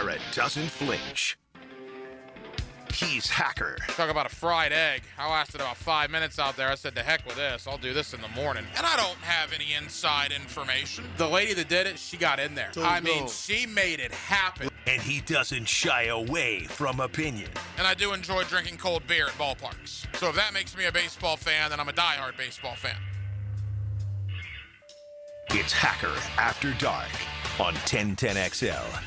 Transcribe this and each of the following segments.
Barrett doesn't flinch. He's Hacker. Talk about a fried egg. I lasted about 5 minutes out there. I said, to heck with this. I'll do this in the morning. And I don't have any inside information. The lady that did it, she got in there. She made it happen. And he doesn't shy away from opinion. And I do enjoy drinking cold beer at ballparks. So if that makes me a baseball fan, then I'm a diehard baseball fan. It's Hacker After Dark on 1010XL.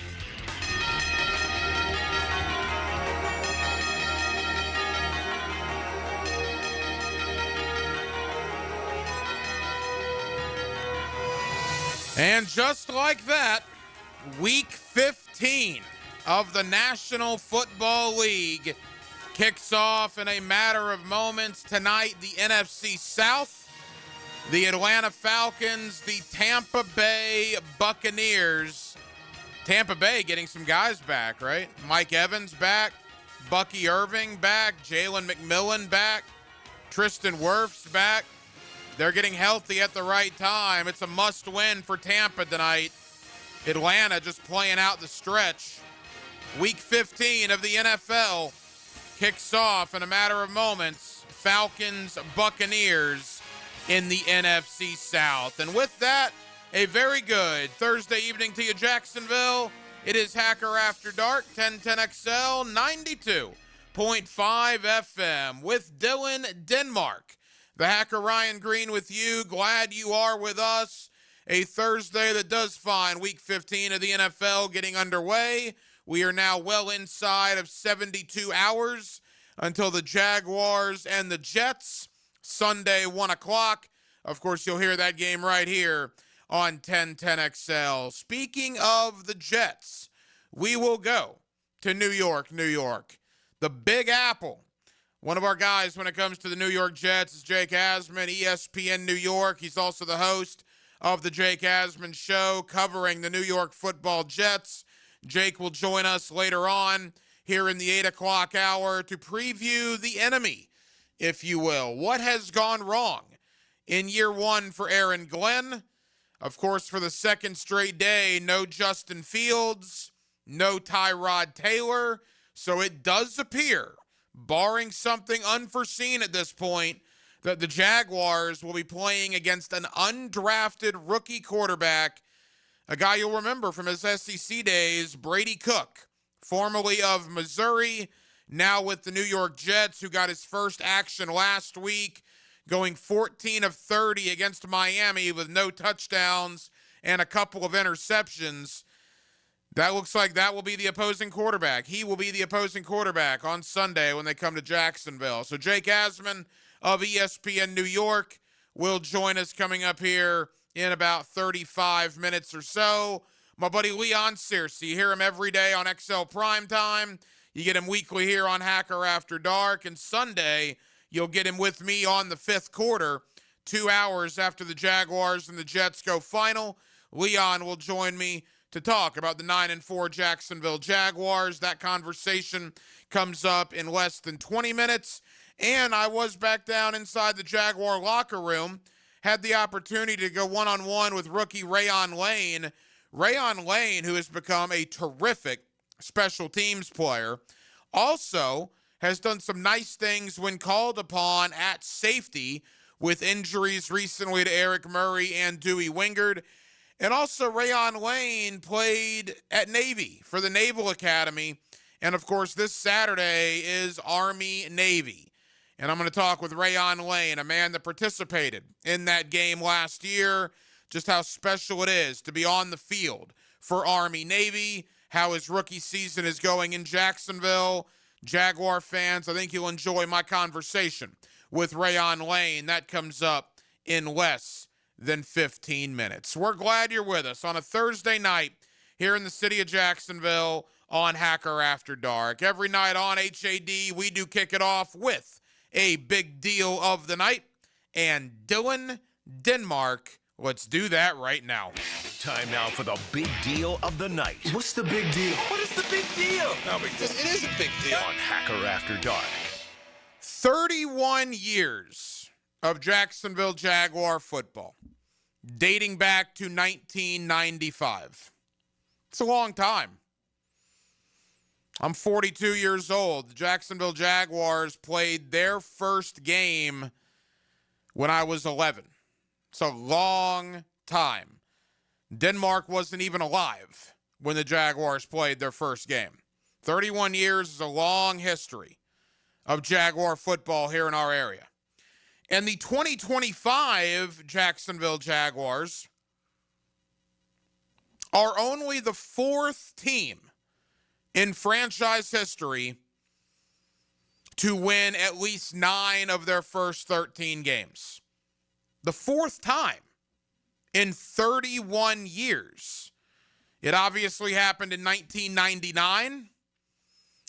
And just like that, Week 15 of the National Football League kicks off in a matter of moments. Tonight, the NFC South, the Atlanta Falcons, the Tampa Bay Buccaneers. Tampa Bay getting some guys back, right? Mike Evans back, Bucky Irving back, Jalen McMillan back, Tristan Wirfs back. They're getting healthy at the right time. It's a must-win for Tampa tonight. Atlanta just playing out the stretch. Week 15 of the NFL kicks off in a matter of moments. Falcons, Buccaneers in the NFC South. And with that, a very good Thursday evening to you, Jacksonville. It is Hacker After Dark, 1010XL, 92.5 FM with Dylan Denmark. The Hacker Ryan Green with you. Glad you are with us. A Thursday that does find Week 15 of the NFL getting underway. We are now well inside of 72 hours until the Jaguars and the Jets. Sunday, 1 o'clock. Of course, you'll hear that game right here on 1010XL. Speaking of the Jets, we will go to New York, New York. The Big Apple. One of our guys when it comes to the New York Jets is Jake Asman, ESPN New York. He's also the host of the Jake Asman Show covering the New York Football Jets. Jake will join us later on here in the 8 o'clock hour to preview the enemy, if you will. What has gone wrong in year one for Aaron Glenn? Of course, for the second straight day, no Justin Fields, no Tyrod Taylor. So it does appear, barring something unforeseen at this point, that the Jaguars will be playing against an undrafted rookie quarterback, a guy you'll remember from his SEC days, Brady Cook, formerly of Missouri, now with the New York Jets, who got his first action last week, going 14 of 30 against Miami with no touchdowns and a couple of interceptions. That looks like that will be the opposing quarterback. He will be the opposing quarterback on Sunday when they come to Jacksonville. So Jake Asman of ESPN New York will join us coming up here in about 35 minutes or so. My buddy Leon Searcy, you hear him every day on XL Primetime. You get him weekly here on Hacker After Dark. And Sunday, you'll get him with me on the fifth quarter, 2 hours after the Jaguars and the Jets go final. Leon will join me to talk about the 9-4 Jacksonville Jaguars. That conversation comes up in less than 20 minutes. And I was back down inside the Jaguar locker room, had the opportunity to go one-on-one with rookie Rayon Lane. Rayon Lane, who has become a terrific special teams player, also has done some nice things when called upon at safety with injuries recently to Eric Murray and Dewey Wingard. And also Rayon Lane played at Navy for the Naval Academy. And, of course, this Saturday is Army-Navy. And I'm going to talk with Rayon Lane, a man that participated in that game last year, just how special it is to be on the field for Army-Navy, how his rookie season is going in Jacksonville. Jaguar fans, I think you'll enjoy my conversation with Rayon Lane. That comes up in less than 15 minutes. We're glad you're with us on a Thursday night here in the city of Jacksonville on Hacker After Dark. Every night on HAD, we do kick it off with a big deal of the night. And Dylan Denmark, let's do that right now. Time now for the big deal of the night. What's the big deal? What is the big deal? No big deal. It is a big deal. On Hacker After Dark. 31 years of Jacksonville Jaguar football, dating back to 1995. It's a long time. I'm 42 years old. The Jacksonville Jaguars played their first game when I was 11. It's a long time. Denmark wasn't even alive when the Jaguars played their first game. 31 years is a long history of Jaguar football here in our area. And the 2025 Jacksonville Jaguars are only the fourth team in franchise history to win at least 9 of their first 13 games. The fourth time in 31 years. It obviously happened in 1999.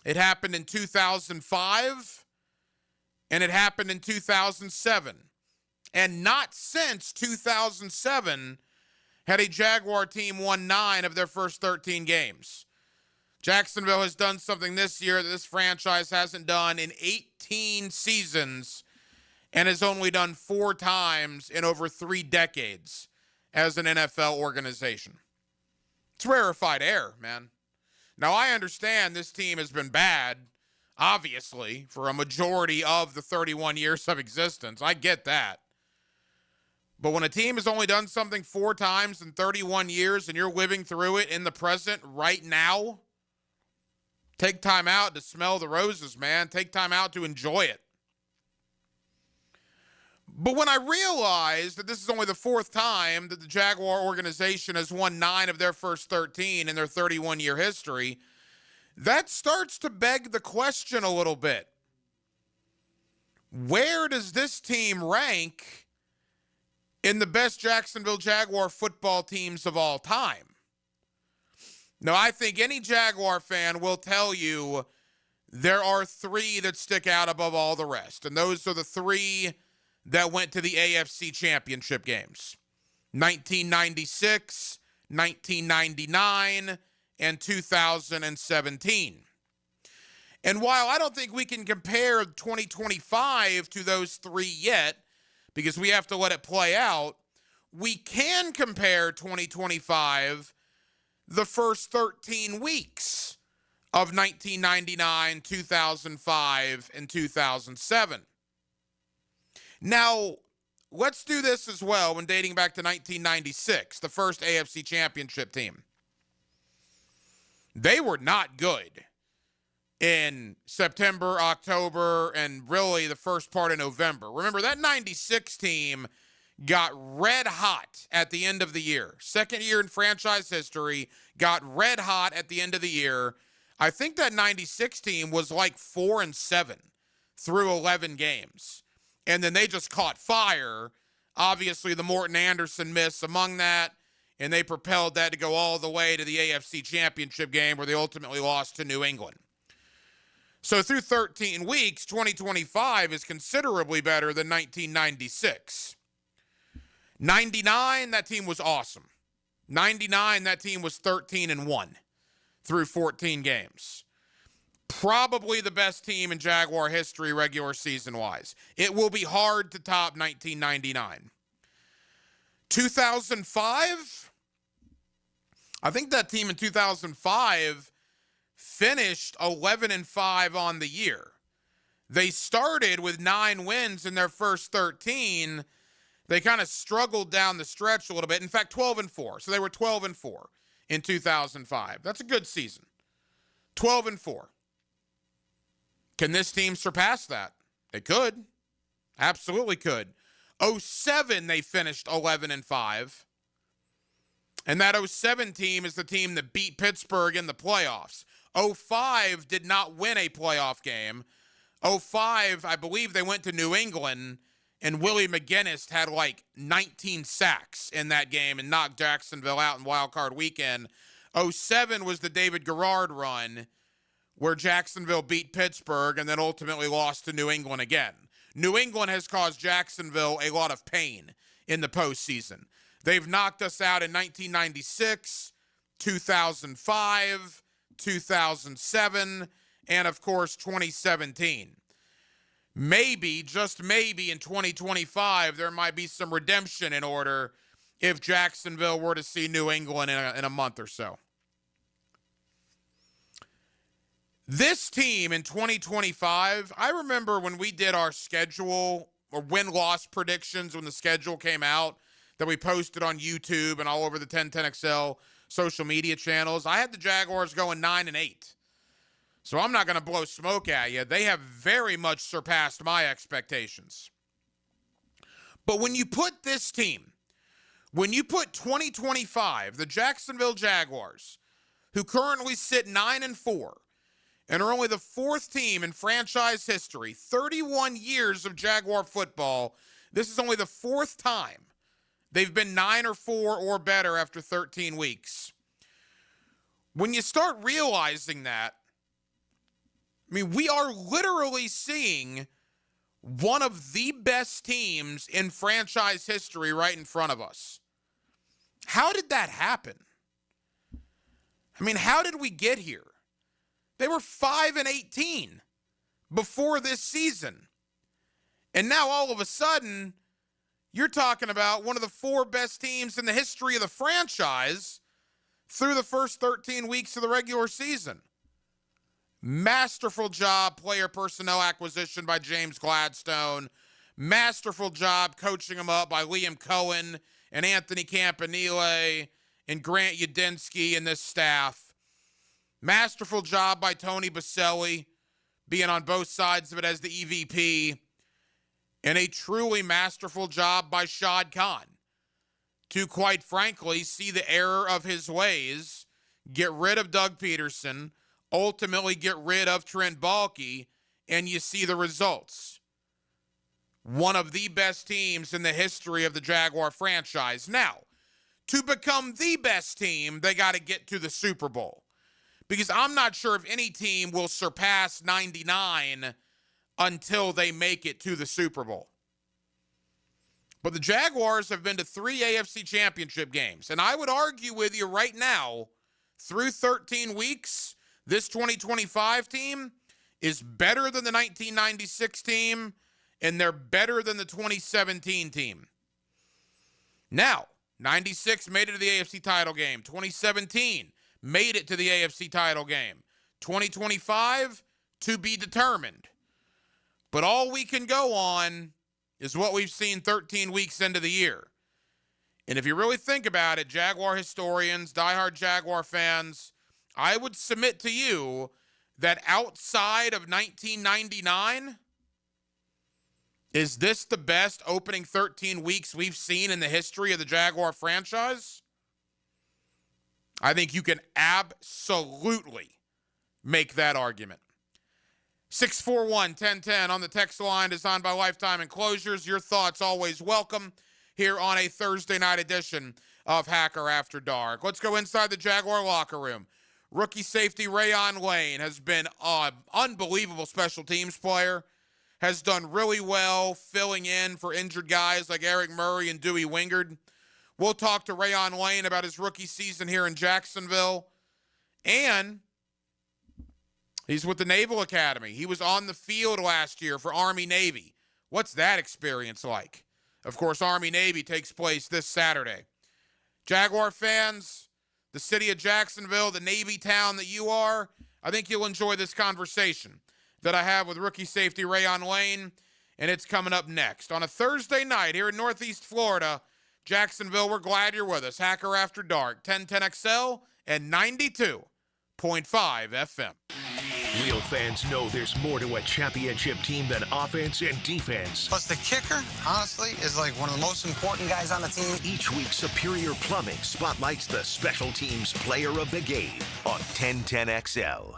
It happened in 2005. And it happened in 2007. And not since 2007 had a Jaguar team won 9 of their first 13 games. Jacksonville has done something this year that this franchise hasn't done in 18 seasons and has only done 4 times in over 3 decades as an NFL organization. It's rarefied air, man. Now, I understand this team has been bad, obviously, for a majority of the 31 years of existence. I get that. But when a team has only done something 4 times in 31 years and you're living through it in the present right now, take time out to smell the roses, man. Take time out to enjoy it. But when I realized that this is only the 4th time that the Jaguar organization has won 9 of their first 13 in their 31-year history, that starts to beg the question a little bit. Where does this team rank in the best Jacksonville Jaguar football teams of all time? Now, I think any Jaguar fan will tell you there are 3 that stick out above all the rest, and those are the 3 that went to the AFC Championship games. 1996, 1999, and 2017. And while I don't think we can compare 2025 to those 3 yet, because we have to let it play out, we can compare 2025 the first 13 weeks of 1999, 2005, and 2007. Now, let's do this as well when dating back to 1996, the first AFC Championship team. They were not good in September, October, and really the first part of November. Remember, that 96 team got red hot at the end of the year. Second year in franchise history, got red hot at the end of the year. I think that 96 team was like 4-7 through 11 games. And then they just caught fire. Obviously, the Morton Anderson miss among that. And they propelled that to go all the way to the AFC Championship game where they ultimately lost to New England. So through 13 weeks, 2025 is considerably better than 1996. 99, that team was awesome. 99, that team was 13-1 through 14 games. Probably the best team in Jaguar history regular season-wise. It will be hard to top 1999. 2005, I think that team in 2005 finished 11-5 on the year. They started with 9 wins in their first 13. They kind of struggled down the stretch a little bit. In fact, 12-4. So they were 12-4 in 2005. That's a good season. 12-4. Can this team surpass that? It could. Absolutely could. 07, they finished 11-5. And that 07 team is the team that beat Pittsburgh in the playoffs. 05 did not win a playoff game. 05, I believe they went to New England, and Willie McGinnis had like 19 sacks in that game and knocked Jacksonville out in Wild Card Weekend. 07 was the David Garrard run, where Jacksonville beat Pittsburgh and then ultimately lost to New England again. New England has caused Jacksonville a lot of pain in the postseason. They've knocked us out in 1996, 2005, 2007, and of course 2017. Maybe, just maybe in 2025, there might be some redemption in order if Jacksonville were to see New England in a month or so. This team in 2025, I remember when we did our schedule or win-loss predictions when the schedule came out that we posted on YouTube and all over the 1010XL social media channels. I had the Jaguars going 9-8. So I'm not going to blow smoke at you. They have very much surpassed my expectations. But when you put this team, when you put 2025, the Jacksonville Jaguars, who currently sit 9-4, and are only the fourth team in franchise history, 31 years of Jaguar football, this is only the fourth time they've been 9-4 or better after 13 weeks. When you start realizing that, I mean, we are literally seeing one of the best teams in franchise history right in front of us. How did that happen? I mean, how did we get here? They were 5-18 before this season. And now all of a sudden, you're talking about one of the four best teams in the history of the franchise through the first 13 weeks of the regular season. Masterful job, player personnel acquisition by James Gladstone. Masterful job coaching them up by Liam Cohen and Anthony Campanile and Grant Udinski and this staff. Masterful job by Tony Boselli, being on both sides of it as the EVP. And a truly masterful job by Shad Khan to, quite frankly, see the error of his ways, get rid of Doug Peterson, ultimately get rid of Trent Baalke, and you see the results. One of the best teams in the history of the Jaguar franchise. Now, to become the best team, they got to get to the Super Bowl. Because I'm not sure if any team will surpass 99 until they make it to the Super Bowl. But the Jaguars have been to 3 AFC championship games. And I would argue with you right now, through 13 weeks, this 2025 team is better than the 1996 team, and they're better than the 2017 team. Now, 96 made it to the AFC title game. 2017 made it to the AFC title game. 2025, to be determined. But all we can go on is what we've seen 13 weeks into the year. And if you really think about it, Jaguar historians, diehard Jaguar fans, I would submit to you that outside of 1999, is this the best opening 13 weeks we've seen in the history of the Jaguar franchise? I think you can absolutely make that argument. 641-1010 on the text line, designed by Lifetime Enclosures. Your thoughts always welcome here on a Thursday night edition of Hacker After Dark. Let's go inside the Jaguar locker room. Rookie safety Rayon Lane has been an unbelievable special teams player, has done really well filling in for injured guys like Eric Murray and Dewey Wingard. We'll talk to Rayon Lane about his rookie season here in Jacksonville. And he's with the Naval Academy. He was on the field last year for Army-Navy. What's that experience like? Of course, Army-Navy takes place this Saturday. Jaguar fans, the city of Jacksonville, the Navy town that you are, I think you'll enjoy this conversation that I have with rookie safety Rayon Lane, and it's coming up next. On a Thursday night here in Northeast Florida, Jacksonville, we're glad you're with us. Hacker After Dark, 1010XL and 92.5 FM. Real fans know there's more to a championship team than offense and defense. Plus, the kicker, honestly, is like one of the most important guys on the team. Each week, Superior Plumbing spotlights the special teams player of the game on 1010XL.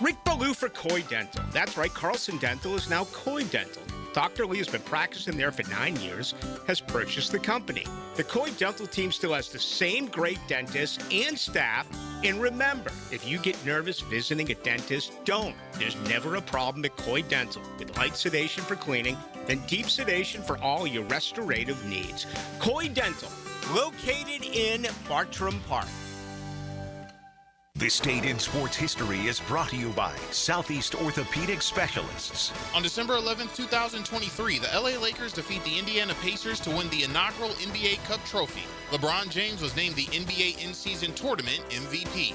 Rick Ballou for Coy Dental. That's right, Carlson Dental is now Coy Dental. Dr. Lee has been practicing there for 9 years, has purchased the company. The Coy Dental team still has the same great dentists and staff. And remember, if you get nervous visiting a dentist, don't. There's never a problem at Coy Dental, with light sedation for cleaning and deep sedation for all your restorative needs. Coy Dental, located in Bartram Park. This Date in Sports History is brought to you by Southeast Orthopedic Specialists. On December 11, 2023, the LA Lakers defeat the Indiana Pacers to win the inaugural NBA Cup trophy. LeBron James was named the NBA in-season tournament MVP.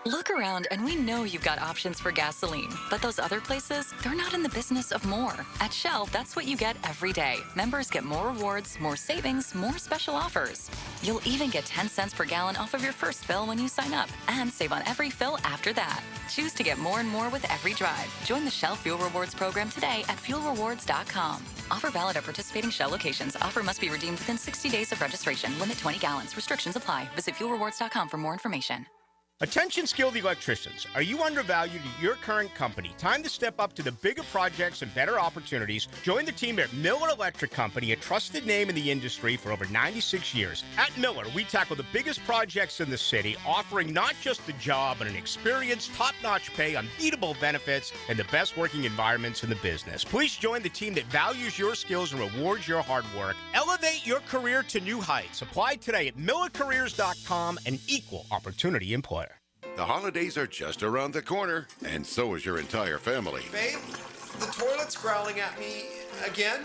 Look around and we know you've got options for gasoline, but those other places, they're not in the business of more. At Shell, that's what you get every day. Members get more rewards, more savings, more special offers. You'll even get 10 cents per gallon off of your first fill when you sign up and save on every fill after that. Choose to get more and more with every drive. Join the Shell Fuel Rewards program today at fuelrewards.com. Offer valid at participating Shell locations. Offer must be redeemed within 60 days of registration. Limit 20 gallons. Restrictions apply. Visit fuelrewards.com for more information. Attention skilled electricians. Are you undervalued at your current company? Time to step up to the bigger projects and better opportunities. Join the team at Miller Electric Company, a trusted name in the industry for over 96 years. At Miller, we tackle the biggest projects in the city, offering not just the job, but an experienced, top-notch pay, unbeatable benefits, and the best working environments in the business. Please join the team that values your skills and rewards your hard work. Elevate your career to new heights. Apply today at millercareers.com, an equal opportunity employer. The holidays are just around the corner, and so is your entire family. Babe, the toilet's growling at me again.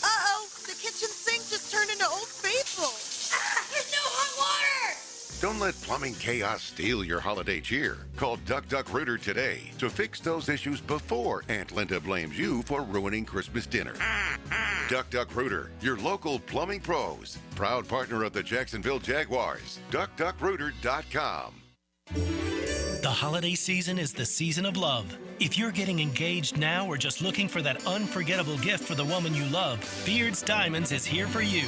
Uh-oh, the kitchen sink just turned into Old Faithful. There's no hot water! Don't let plumbing chaos steal your holiday cheer. Call Duck Duck Rooter today to fix those issues before Aunt Linda blames you for ruining Christmas dinner. Duck Duck Rooter, your local plumbing pros. Proud partner of the Jacksonville Jaguars. DuckDuckRooter.com. The holiday season is the season of love. If you're getting engaged now or just looking for that unforgettable gift for the woman you love, Beards Diamonds is here for you.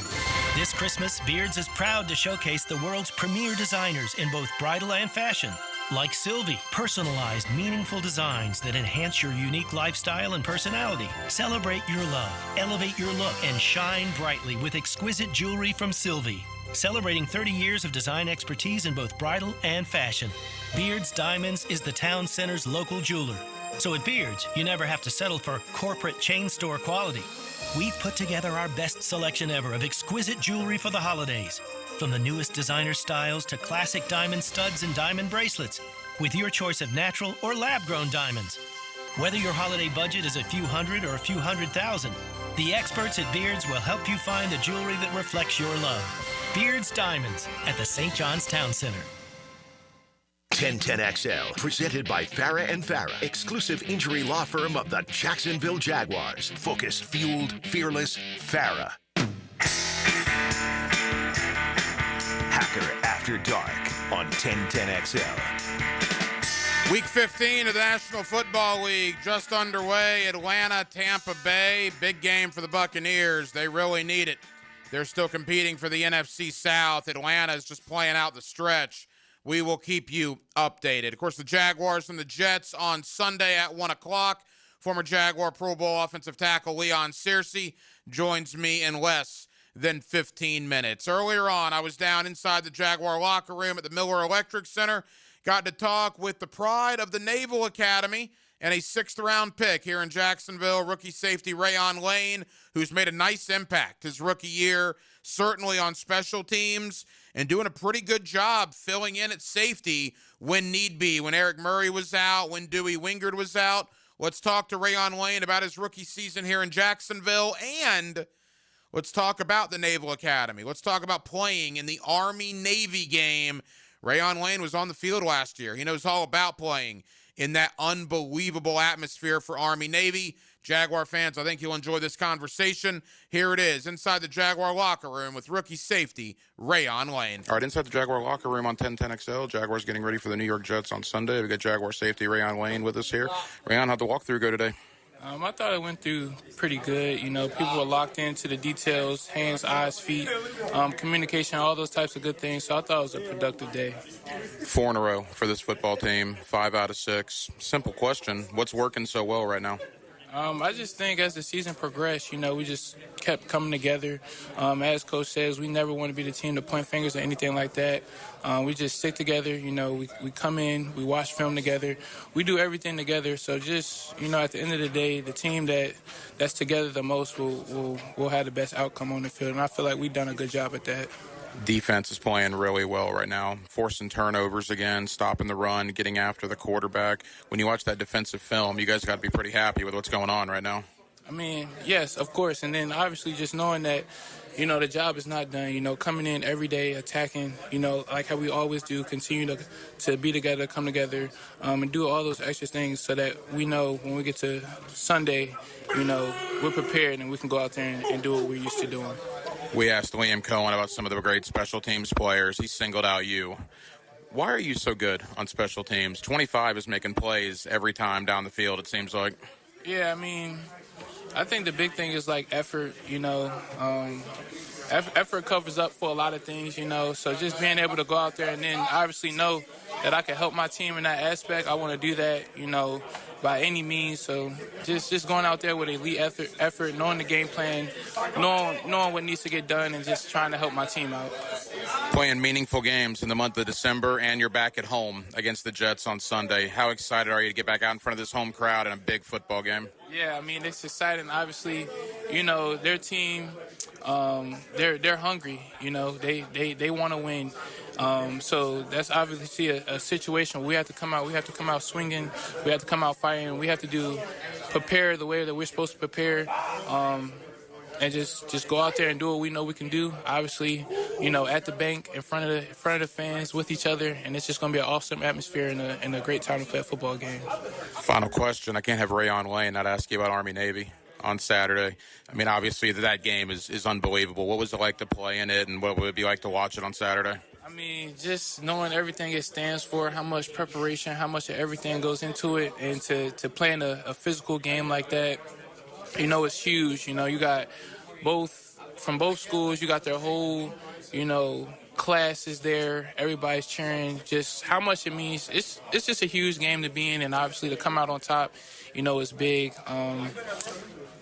This Christmas, Beards is proud to showcase the world's premier designers in both bridal and fashion. Like Sylvie, personalized, meaningful designs that enhance your unique lifestyle and personality. Celebrate your love, elevate your look, and shine brightly with exquisite jewelry from Sylvie. Celebrating 30 years of design expertise in both bridal and fashion. Beards Diamonds is the town center's local jeweler. So at Beards, you never have to settle for corporate chain store quality. We've put together our best selection ever of exquisite jewelry for the holidays. From the newest designer styles to classic diamond studs and diamond bracelets, with your choice of natural or lab-grown diamonds. Whether your holiday budget is a few hundred or a few $100,000, the experts at Beards will help you find the jewelry that reflects your love. Beards Diamonds at the St. John's Town Center. 1010XL, presented by Farah & Farah, exclusive injury law firm of the Jacksonville Jaguars. Focused, fueled, fearless, Farah. Hacker After Dark on 1010XL. Week 15 of the National Football League just underway. Atlanta, Tampa Bay, big game for the Buccaneers. They really need it. They're still competing for the NFC South. Atlanta is just playing out the stretch. We will keep you updated. Of course, the Jaguars and the Jets on Sunday at 1 o'clock. Former Jaguar Pro Bowl offensive tackle Leon Searcy joins me in less than 15 minutes. Earlier on, I was down inside the Jaguar locker room at the Miller Electric Center. Got to talk with the pride of the Naval Academy and a sixth-round pick here in Jacksonville, rookie safety Rayon Lane, who's made a nice impact his rookie year, certainly on special teams, and doing a pretty good job filling in at safety when need be. When Eric Murray was out, when Dewey Wingard was out. Let's talk to Rayon Lane about his rookie season here in Jacksonville, and let's talk about the Naval Academy. Let's talk about playing in the Army-Navy game. Rayon Lane was on the field last year. He knows all about playing in that unbelievable atmosphere for Army-Navy. Jaguar fans, I think you'll enjoy this conversation. Here it is, inside the Jaguar locker room with rookie safety Rayon Lane. All right, inside the Jaguar locker room on 1010XL. Jaguars getting ready for the New York Jets on Sunday. We got Jaguar safety Rayon Lane with us here. Rayon, how'd the walkthrough go today? I thought it went through pretty good. You know, people were locked into the details, hands, eyes, feet, communication, all those types of good things. So I thought it was a productive day. 4 in a row for this football team, 5 out of 6. Simple question, what's working so well right now? I just think as the season progressed, you know, we just kept coming together. As Coach says, we never want to be the team to point fingers or anything like that. We just stick together. You know, we come in, we watch film together. We do everything together. So just, you know, at the end of the day, the team that's together the most will have the best outcome on the field. And I feel like we've done a good job at that. Defense is playing really well right now, forcing turnovers again, stopping the run, getting after the quarterback. When you watch that defensive film, you guys got to be pretty happy with what's going on right now. I mean, yes, of course. And then obviously just knowing that, the job is not done. Coming in every day, attacking, like how we always do, continue to be together, come together, and do all those extra things so that we know when we get to Sunday, we're prepared and we can go out there and do what we're used to doing. We asked Liam Cohen about some of the great special teams players. He singled out you. Why are you so good on special teams? 25 is making plays every time down the field, it seems like. Yeah, I think the big thing is, effort, effort covers up for a lot of things, So just being able to go out there and then obviously know that I can help my team in that aspect, I want to do that, by any means. So just going out there with elite effort, knowing the game plan, knowing what needs to get done, and just trying to help my team out. Playing meaningful games in the month of December, and you're back at home against the Jets on Sunday. How excited are you to get back out in front of this home crowd in a big football game? Yeah, it's exciting. Obviously, their team, they're hungry. They want to win. So that's obviously a situation where we have to come out swinging. We have to come out fighting. We have to prepare the way that we're supposed to prepare. And just go out there and do what we know we can do. Obviously, at the bank, in front of the fans, with each other, and it's just going to be an awesome atmosphere and a great time to play a football game. Final question. I can't have Rayon Lane not ask you about Army-Navy on Saturday. Obviously, that game is unbelievable. What was it like to play in it, and what would it be like to watch it on Saturday? Just knowing everything it stands for, how much preparation, how much of everything goes into it, and to play in a physical game like that, it's huge. You got from both schools, you got their whole, classes there. Everybody's cheering. Just how much it means. It's just a huge game to be in, and obviously to come out on top, is big.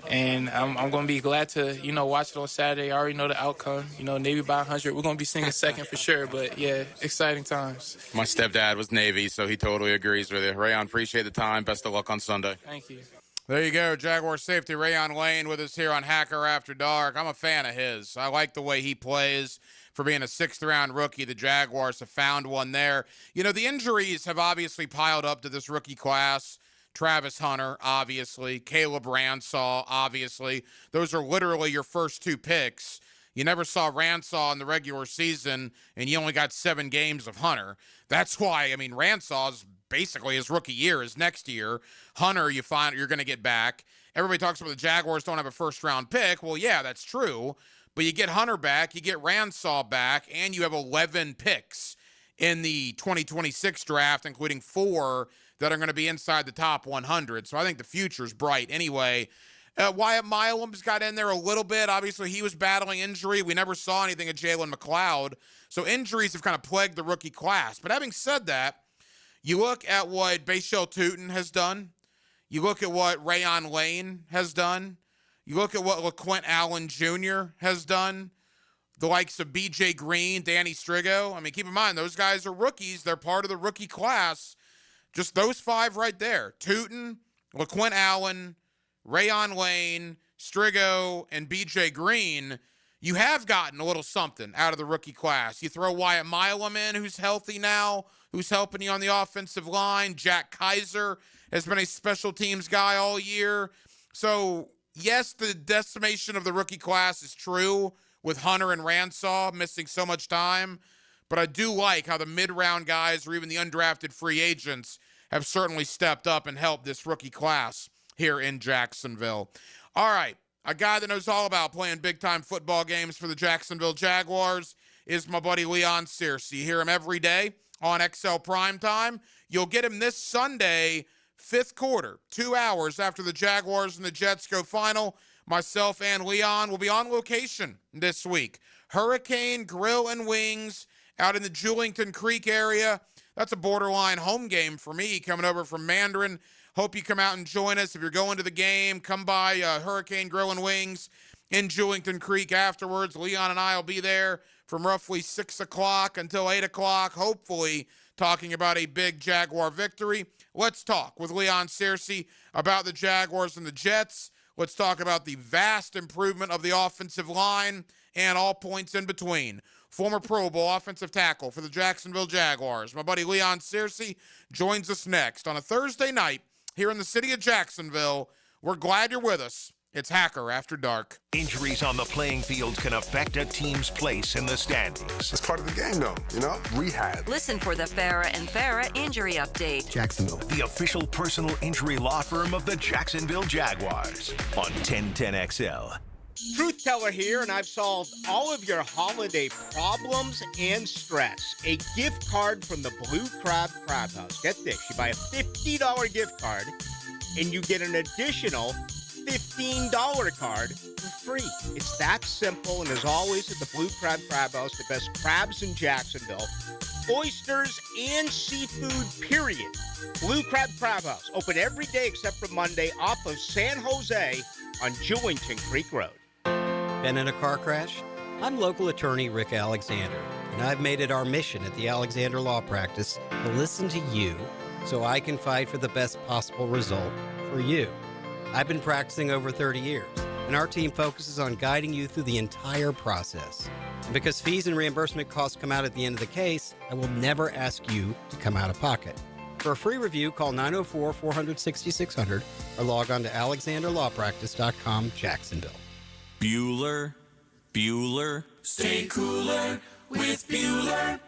And I'm going to be glad to, watch it on Saturday. I already know the outcome. Navy by 100. We're going to be singing second for sure. But, yeah, exciting times. My stepdad was Navy, so he totally agrees with you. Rayon, appreciate the time. Best of luck on Sunday. Thank you. There you go, Jaguar safety Rayon Lane with us here on Hacker After Dark. I'm a fan of his. I like the way he plays. For being a sixth-round rookie, the Jaguars have found one there. The injuries have obviously piled up to this rookie class. Travis Hunter, obviously. Caleb Ransall, obviously. Those are literally your first two picks. You never saw Ransall in the regular season, and you only got 7 games of Hunter. That's why, Ransall's basically his rookie year is next year. Hunter, you find you're going to get back. Everybody talks about the Jaguars don't have a first-round pick. Well, yeah, that's true. But you get Hunter back, you get Ransall back, and you have 11 picks in the 2026 draft, including 4 that are going to be inside the top 100. So I think the future's bright anyway. Wyatt Milam's got in there a little bit. Obviously, he was battling injury. We never saw anything of Jalen McLeod. So injuries have kind of plagued the rookie class. But having said that, you look at what Bashel Tutin has done. You look at what Rayon Lane has done. You look at what LaQuint Allen Jr. has done. The likes of B.J. Green, Danny Strigo. Keep in mind, those guys are rookies. They're part of the rookie class. Just those 5 right there. Tutin, LaQuint Allen, Rayon Lane, Strigo, and B.J. Green. You have gotten a little something out of the rookie class. You throw Wyatt Milam in, who's healthy now, who's helping you on the offensive line. Jack Kaiser has been a special teams guy all year. So, yes, the decimation of the rookie class is true with Hunter and Ransall missing so much time. But I do like how the mid-round guys or even the undrafted free agents have certainly stepped up and helped this rookie class here in Jacksonville. All right, a guy that knows all about playing big-time football games for the Jacksonville Jaguars is my buddy Leon Searcy. You hear him every day on XL Primetime. You'll get him this Sunday, 5th quarter, 2 hours after the Jaguars and the Jets go final. Myself and Leon will be on location this week. Hurricane Grill and Wings out in the Julington Creek area. That's a borderline home game for me coming over from Mandarin. Hope you come out and join us. If you're going to the game, come by Hurricane Grill and Wings in Julington Creek afterwards. Leon and I will be there from roughly 6 o'clock until 8 o'clock, hopefully talking about a big Jaguar victory. Let's talk with Leon Searcy about the Jaguars and the Jets. Let's talk about the vast improvement of the offensive line and all points in between. Former Pro Bowl offensive tackle for the Jacksonville Jaguars, my buddy Leon Searcy, joins us next on a Thursday night here in the city of Jacksonville. We're glad you're with us. It's Hacker After Dark. Injuries on the playing field can affect a team's place in the standings. It's part of the game, though, rehab. Listen for the Farah and Farah Injury Update. Jacksonville, the official personal injury law firm of the Jacksonville Jaguars on 1010XL. Truth Teller here, and I've solved all of your holiday problems and stress. A gift card from the Blue Crab Crab House. Get this, you buy a $50 gift card, and you get an additional $15 card for free. It's that simple, and as always at the Blue Crab Crab House, the best crabs in Jacksonville, oysters and seafood, period. Blue Crab Crab House, open every day except for Monday off of San Jose on Jewington Creek Road. Been in a car crash? I'm local attorney Rick Alexander, and I've made it our mission at the Alexander Law Practice to listen to you so I can fight for the best possible result for you. I've been practicing over 30 years, and our team focuses on guiding you through the entire process. And because fees and reimbursement costs come out at the end of the case, I will never ask you to come out of pocket. For a free review, call 904-400-6600 or log on to alexanderlawpractice.com, Jacksonville. Bueller, stay cooler with Bueller.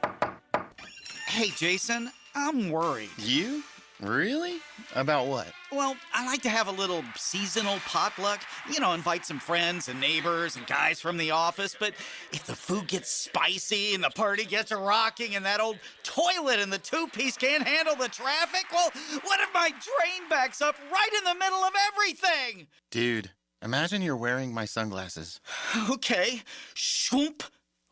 Hey, Jason, I'm worried. You? Really? About what? Well, I like to have a little seasonal potluck. Invite some friends and neighbors and guys from the office. But if the food gets spicy and the party gets rocking and that old toilet in the two-piece can't handle the traffic, well, what if my drain backs up right in the middle of everything? Dude, imagine you're wearing my sunglasses. Okay. Shoomp.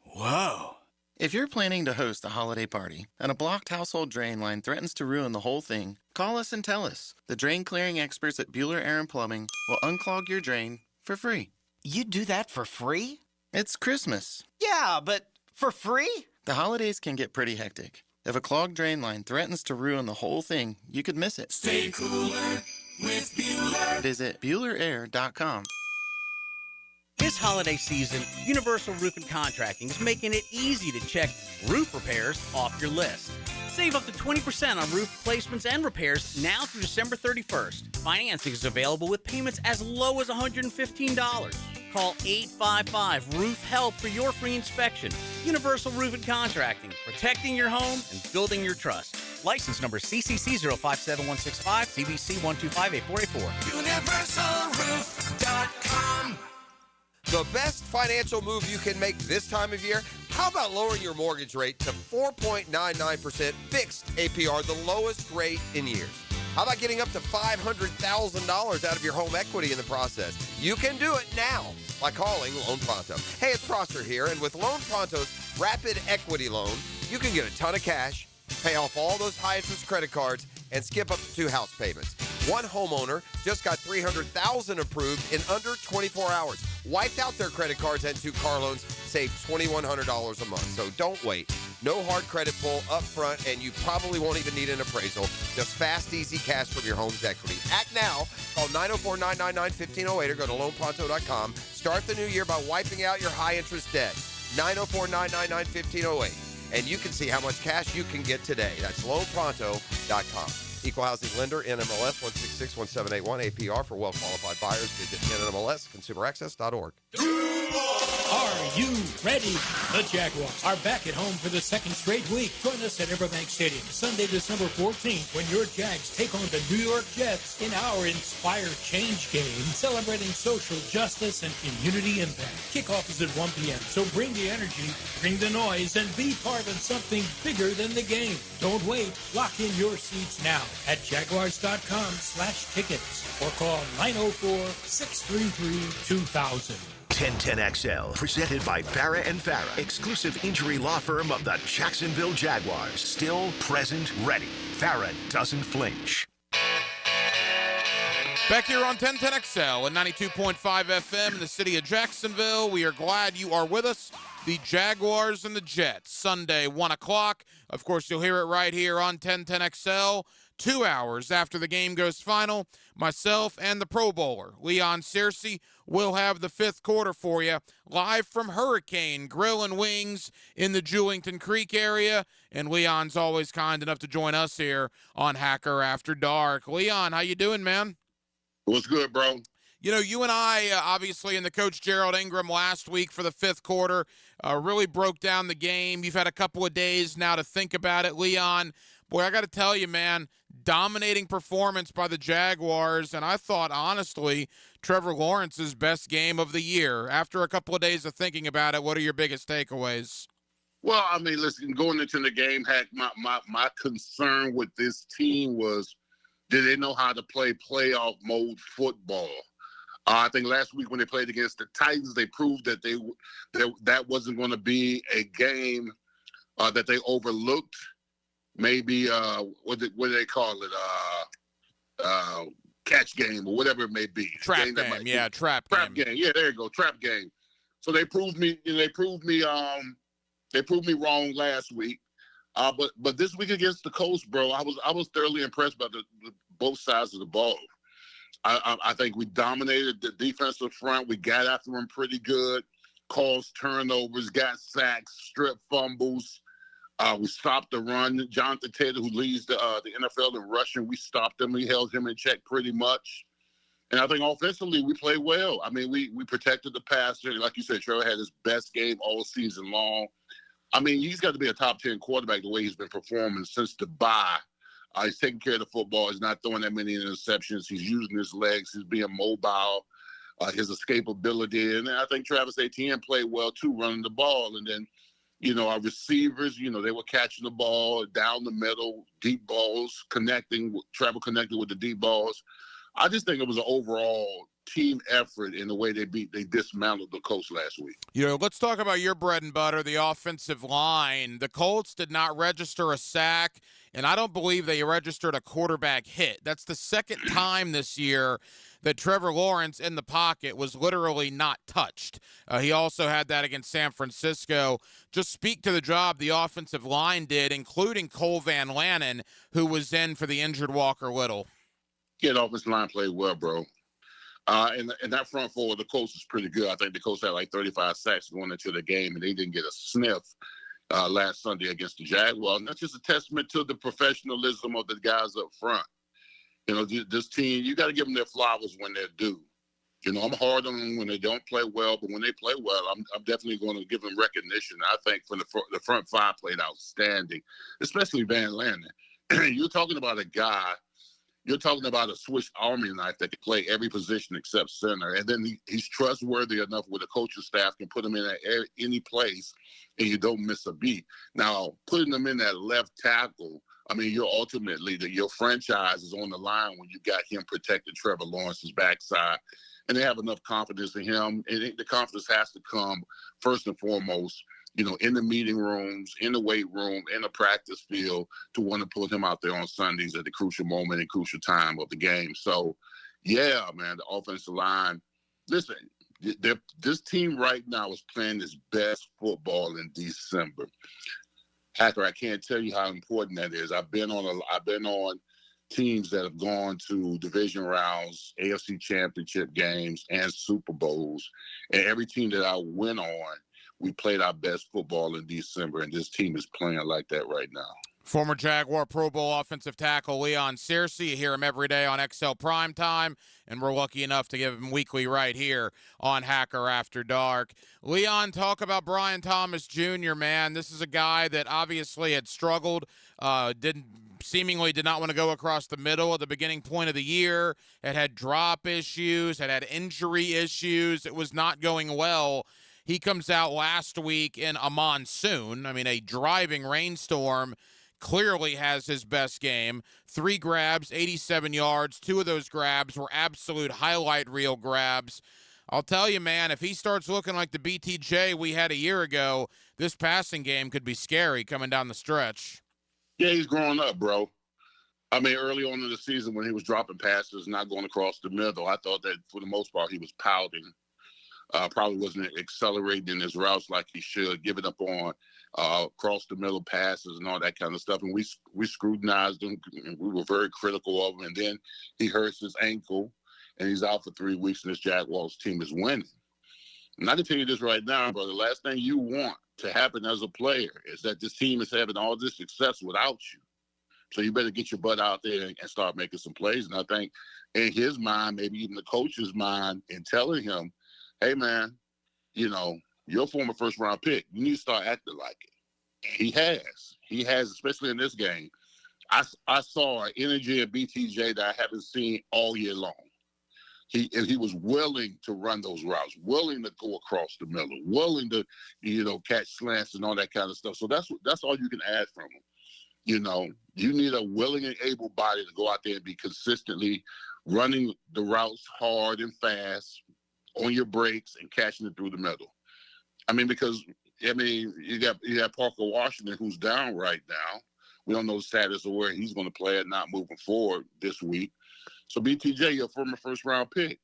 Whoa. If you're planning to host a holiday party and a blocked household drain line threatens to ruin the whole thing, call us and tell us. The drain clearing experts at Bueller Aaron Plumbing will unclog your drain for free. You do that for free? It's Christmas. Yeah, but for free? The holidays can get pretty hectic. If a clogged drain line threatens to ruin the whole thing, you could miss it. Stay cooler with Bueller. Visit BuellerAir.com. This holiday season, Universal Roof and Contracting is making it easy to check roof repairs off your list. Save up to 20% on roof replacements and repairs now through December 31st. Financing is available with payments as low as $115. Call 855-ROOF-HELP for your free inspection. Universal Roof and Contracting, protecting your home and building your trust. License number CCC 057165, CBC 125-8484. UniversalRoof.com. The best financial move you can make this time of year? How about lowering your mortgage rate to 4.99% fixed APR, the lowest rate in years? How about getting up to $500,000 out of your home equity in the process? You can do it now by calling Loan Pronto. Hey, it's Prosser here, and with Loan Pronto's Rapid Equity Loan, you can get a ton of cash, pay off all those high-interest credit cards, and skip up to 2 house payments. One homeowner just got $300,000 approved in under 24 hours. Wiped out their credit cards and 2 car loans, saved $2,100 a month. So don't wait. No hard credit pull up front, and you probably won't even need an appraisal. Just fast, easy cash from your home's equity. Act now. Call 904-999-1508 or go to loanpronto.com. Start the new year by wiping out your high-interest debt. 904-999-1508. And you can see how much cash you can get today. That's loanpronto.com. Equal housing lender, NMLS 1661781, APR for well-qualified buyers. Visit NMLSconsumeraccess.org. Are you ready? The Jaguars are back at home for the second straight week. Join us at Everbank Stadium Sunday, December 14th, when your Jags take on the New York Jets in our Inspire Change game, celebrating social justice and community impact. Kickoff is at 1 p.m., so bring the energy, bring the noise, and be part of something bigger than the game. Don't wait. Lock in your seats now at jaguars.com/tickets or call 904-633-2000. 1010XL, presented by Farah and Farah, exclusive injury law firm of the Jacksonville Jaguars. Still, present, ready. Farah doesn't flinch. Back here on 1010XL and 92.5 FM in the city of Jacksonville. We are glad you are with us. The Jaguars and the Jets, Sunday, 1 o'clock. Of course, you'll hear it right here on 1010XL. 2 hours after the game goes final, myself and the Pro Bowler, Leon Searcy, will have the 5th quarter for you, live from Hurricane Grill and Wings in the Jewington Creek area. And Leon's always kind enough to join us here on Hacker After Dark. Leon, how you doing, man? What's good, bro? You know, you and I, obviously, and the coach Gerald Ingram last week for the fifth quarter really broke down the game. You've had a couple of days now to think about it. Leon, boy, I got to tell you, man, dominating performance by the Jaguars, and I thought, honestly, Trevor Lawrence's best game of the year. After a couple of days of thinking about it, what are your biggest takeaways? Well, I mean, listen, going into the game, Hack, my concern with this team was, did they know how to play playoff mode football? I think last week when they played against the Titans, they proved that that wasn't going to be a game that they overlooked. Maybe what do they call it? Catch game or whatever it may be. Trap game, yeah, trap game. Yeah, there you go, trap game. So they proved me. They proved me wrong last week. But this week against the Colts, bro, I was thoroughly impressed by the both sides of the ball. I think we dominated the defensive front. We got after them pretty good, caused turnovers, got sacks, strip fumbles. We stopped the run. Jonathan Taylor, who leads the NFL in rushing, we stopped him. We held him in check pretty much. And I think offensively we played well. I mean, we protected the passer. Like you said, Trevor had his best game all season long. I mean, he's got to be a top 10 quarterback the way he's been performing since the bye. He's taking care of the football. He's not throwing that many interceptions. He's using his legs. He's being mobile, his escapability. And I think Travis Etienne played well, too, running the ball. And then, you know, our receivers, you know, they were catching the ball down the middle, deep balls, Trevor connected with the deep balls. I just think it was an overall team effort in the way they dismantled the Colts last week. You know, let's talk about your bread and butter, the offensive line. The Colts did not register a sack, and I don't believe they registered a quarterback hit. That's the second time this year that Trevor Lawrence in the pocket was literally not touched. He also had that against San Francisco. Just speak to the job the offensive line did, including Cole Van Lannon, who was in for the injured Walker Little. Yeah, the offensive line played well, bro. And that front four of the Colts is pretty good. I think the Colts had like 35 sacks going into the game, and they didn't get a sniff last Sunday against the Jaguars. And that's just a testament to the professionalism of the guys up front. You know, this team, you got to give them their flowers when they're due. You know, I'm hard on them when they don't play well, but when they play well, I'm definitely going to give them recognition. I think from the front five played outstanding, especially Van Lannon. You're talking about a guy. You're talking about a Swiss Army knife that can play every position except center. And then he's trustworthy enough where the coaching staff can put him in any place and you don't miss a beat. Now, putting him in that left tackle, I mean, your franchise is on the line when you got him protecting Trevor Lawrence's backside. And they have enough confidence in him. And the confidence has to come, first and foremost, you know, in the meeting rooms, in the weight room, in the practice field, to want to put him out there on Sundays at the crucial moment and crucial time of the game. So, yeah, man, the offensive line, listen, this team right now is playing its best football in December. Hacker, I can't tell you how important that is. I've been on teams that have gone to division rounds, AFC championship games, and Super Bowls. And every team that I went on, we played our best football in December, and this team is playing like that right now. Former Jaguar Pro Bowl offensive tackle Leon Searcy. You hear him every day on XL Primetime, and we're lucky enough to give him weekly right here on Hacker After Dark. Leon, talk about Brian Thomas Jr., man. This is a guy that obviously had struggled, seemingly did not want to go across the middle at the beginning point of the year, had drop issues, had injury issues. It was not going well. He comes out last week in a monsoon, a driving rainstorm, clearly has his best game. 3 grabs, 87 yards. 2 of those grabs were absolute highlight reel grabs. I'll tell you, man, if he starts looking like the BTJ we had a year ago, this passing game could be scary coming down the stretch. Yeah, he's growing up, bro. Early on in the season when he was dropping passes, not going across the middle, I thought that for the most part he was pouting. Probably wasn't accelerating in his routes like he should, giving up on cross the middle passes and all that kind of stuff. And we scrutinized him. And we were very critical of him. And then he hurts his ankle, and he's out for 3 weeks, and this Jaguars team is winning. And I can tell you this right now, brother, the last thing you want to happen as a player is that this team is having all this success without you. So you better get your butt out there and start making some plays. And I think in his mind, maybe even the coach's mind, in telling him, hey, man, you know, you're a former first-round pick. You need to start acting like it. And he has. He has, especially in this game. I saw an energy at BTJ that I haven't seen all year long. He was willing to run those routes, willing to go across the middle, willing to, you know, catch slants and all that kind of stuff. So that's all you can ask from him. You know, you need a willing and able body to go out there and be consistently running the routes hard and fast on your breaks and catching it through the middle. I mean, because, I mean, you got Parker Washington, who's down right now. We don't know the status of where he's going to play and not moving forward this week. So BTJ, you're a former first-round pick.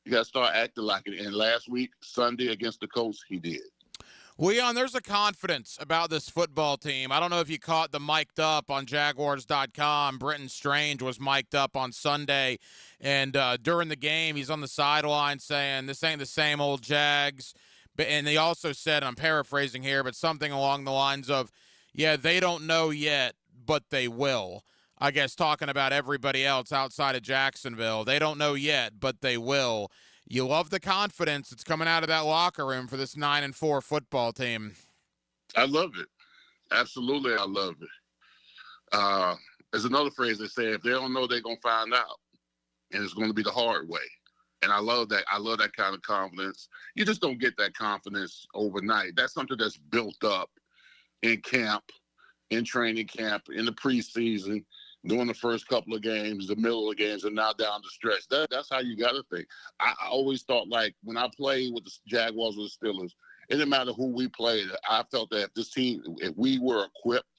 You got to start acting like it. And last week, Sunday against the Colts, he did. Leon, there's a confidence about this football team. I don't know if you caught the mic'd up on Jaguars.com. Britton Strange was mic'd up on Sunday, and during the game, he's on the sideline saying, this ain't the same old Jags. And he also said, I'm paraphrasing here, but something along the lines of, yeah, they don't know yet, but they will. I guess talking about everybody else outside of Jacksonville. They don't know yet, but they will. You love the confidence that's coming out of that locker room for this 9-4 football team. I love it. Absolutely, I love it. There's another phrase they say, if they don't know, they're going to find out. And it's going to be the hard way. And I love that. I love that kind of confidence. You just don't get that confidence overnight. That's something that's built up in camp, in training camp, in the preseason, during the first couple of games, the middle of the games, and now down the stretch. That's how you got to think. I always thought, like, when I played with the Jaguars or the Steelers, it didn't matter who we played. I felt that if this team, if we were equipped,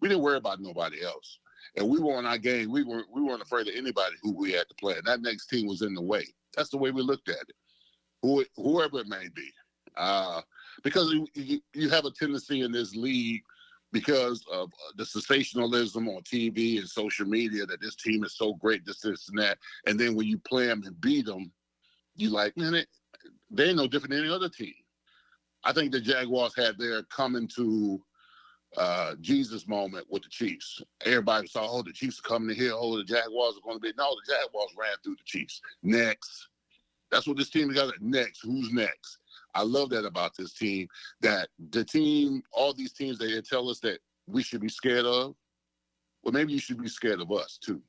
we didn't worry about nobody else. And we were in our game. We weren't afraid of anybody who we had to play. And that next team was in the way. That's the way we looked at it, whoever it may be. Because you have a tendency in this league, because of the sensationalism on TV and social media, that this team is so great, this and that. And then when you play them and beat them, you like, man, they ain't no different than any other team. I think the Jaguars had their coming to Jesus moment with the Chiefs. Everybody saw, oh, the Chiefs are coming to here. Oh, the Jaguars are going to be. No, the Jaguars ran through the Chiefs. Next. That's what this team got. Next. Who's next? I love that about this team, that the team, all these teams, they tell us that we should be scared of. Well, maybe you should be scared of us, too.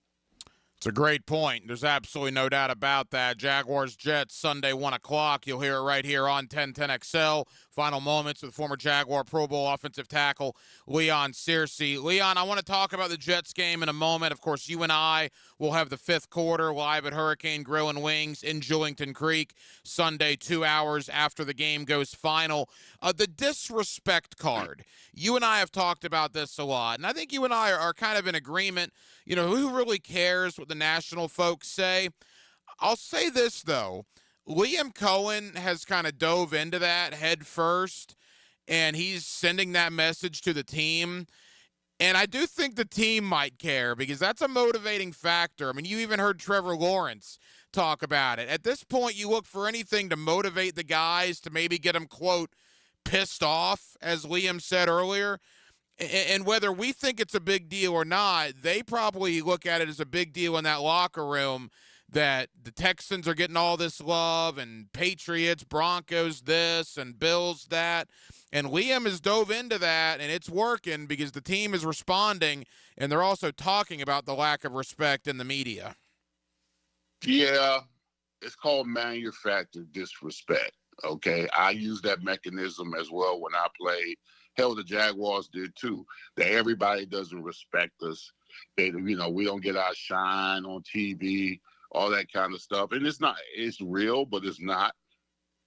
It's a great point. There's absolutely no doubt about that. Jaguars-Jets, Sunday, 1 o'clock. You'll hear it right here on 1010XL. Final moments with former Jaguar Pro Bowl offensive tackle Leon Searcy. Leon, I want to talk about the Jets game in a moment. Of course, you and I will have the fifth quarter live at Hurricane Grill and Wings in Jewington Creek Sunday, 2 hours after the game goes final. The disrespect card. You and I have talked about this a lot, and I think you and I are kind of in agreement. You know, who really cares what the national folks say? I'll say this, though. Liam Cohen has kind of dove into that head first, and he's sending that message to the team. And I do think the team might care, because that's a motivating factor. I mean, you even heard Trevor Lawrence talk about it. At this point, you look for anything to motivate the guys, to maybe get them, quote, pissed off, as Liam said earlier. And whether we think it's a big deal or not, they probably look at it as a big deal in that locker room, that the Texans are getting all this love, and Patriots, Broncos this, and Bills that. And Liam has dove into that, and it's working, because the team is responding, and they're also talking about the lack of respect in the media. Yeah, it's called manufactured disrespect, okay? I use that mechanism as well when I played. Hell, the Jaguars did too. That everybody doesn't respect us. That, you know, we don't get our shine on TV, all that kind of stuff. And it's real, but it's not.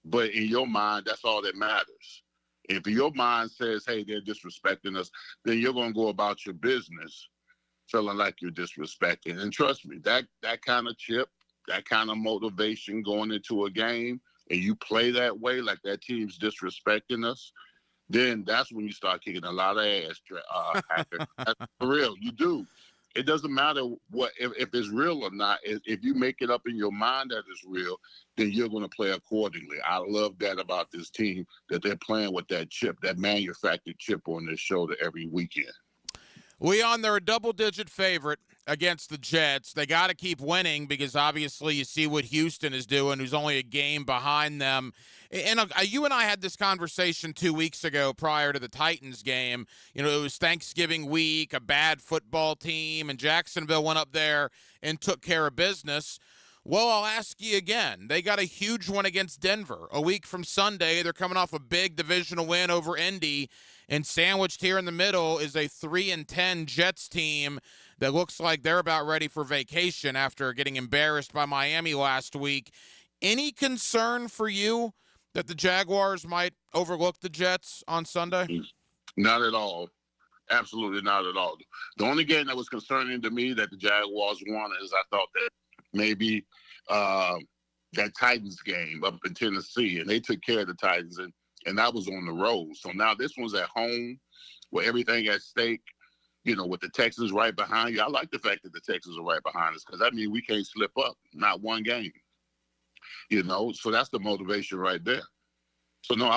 But in your mind, that's all that matters. If your mind says, hey, they're disrespecting us, then you're going to go about your business feeling like you're disrespecting. And trust me, that kind of chip, that kind of motivation going into a game, and you play that way, like that team's disrespecting us, then that's when you start kicking a lot of ass. That's for real. You do. It doesn't matter what if it's real or not. If you make it up in your mind that it's real, then you're going to play accordingly. I love that about this team, that they're playing with that chip, that manufactured chip on their shoulder every weekend. Leon, they're a double-digit favorite against the Jets. They got to keep winning because obviously you see what Houston is doing, who's only a game behind them. And you and I had this conversation 2 weeks ago prior to the Titans game. You know, it was Thanksgiving week, a bad football team, and Jacksonville went up there and took care of business. Well, I'll ask you again. They got a huge one against Denver. A week from Sunday, they're coming off a big divisional win over Indy, and sandwiched here in the middle is a 3-10 Jets team that looks like they're about ready for vacation after getting embarrassed by Miami last week. Any concern for you that the Jaguars might overlook the Jets on Sunday? Not at all. Absolutely not at all. The only game that was concerning to me that the Jaguars won is I thought that maybe that Titans game up in Tennessee, and they took care of the Titans, and that was on the road. So now this one's at home with everything at stake, you know, with the Texans right behind you. I like the fact that the Texans are right behind us because that means we can't slip up, not one game, you know. So that's the motivation right there. So, no,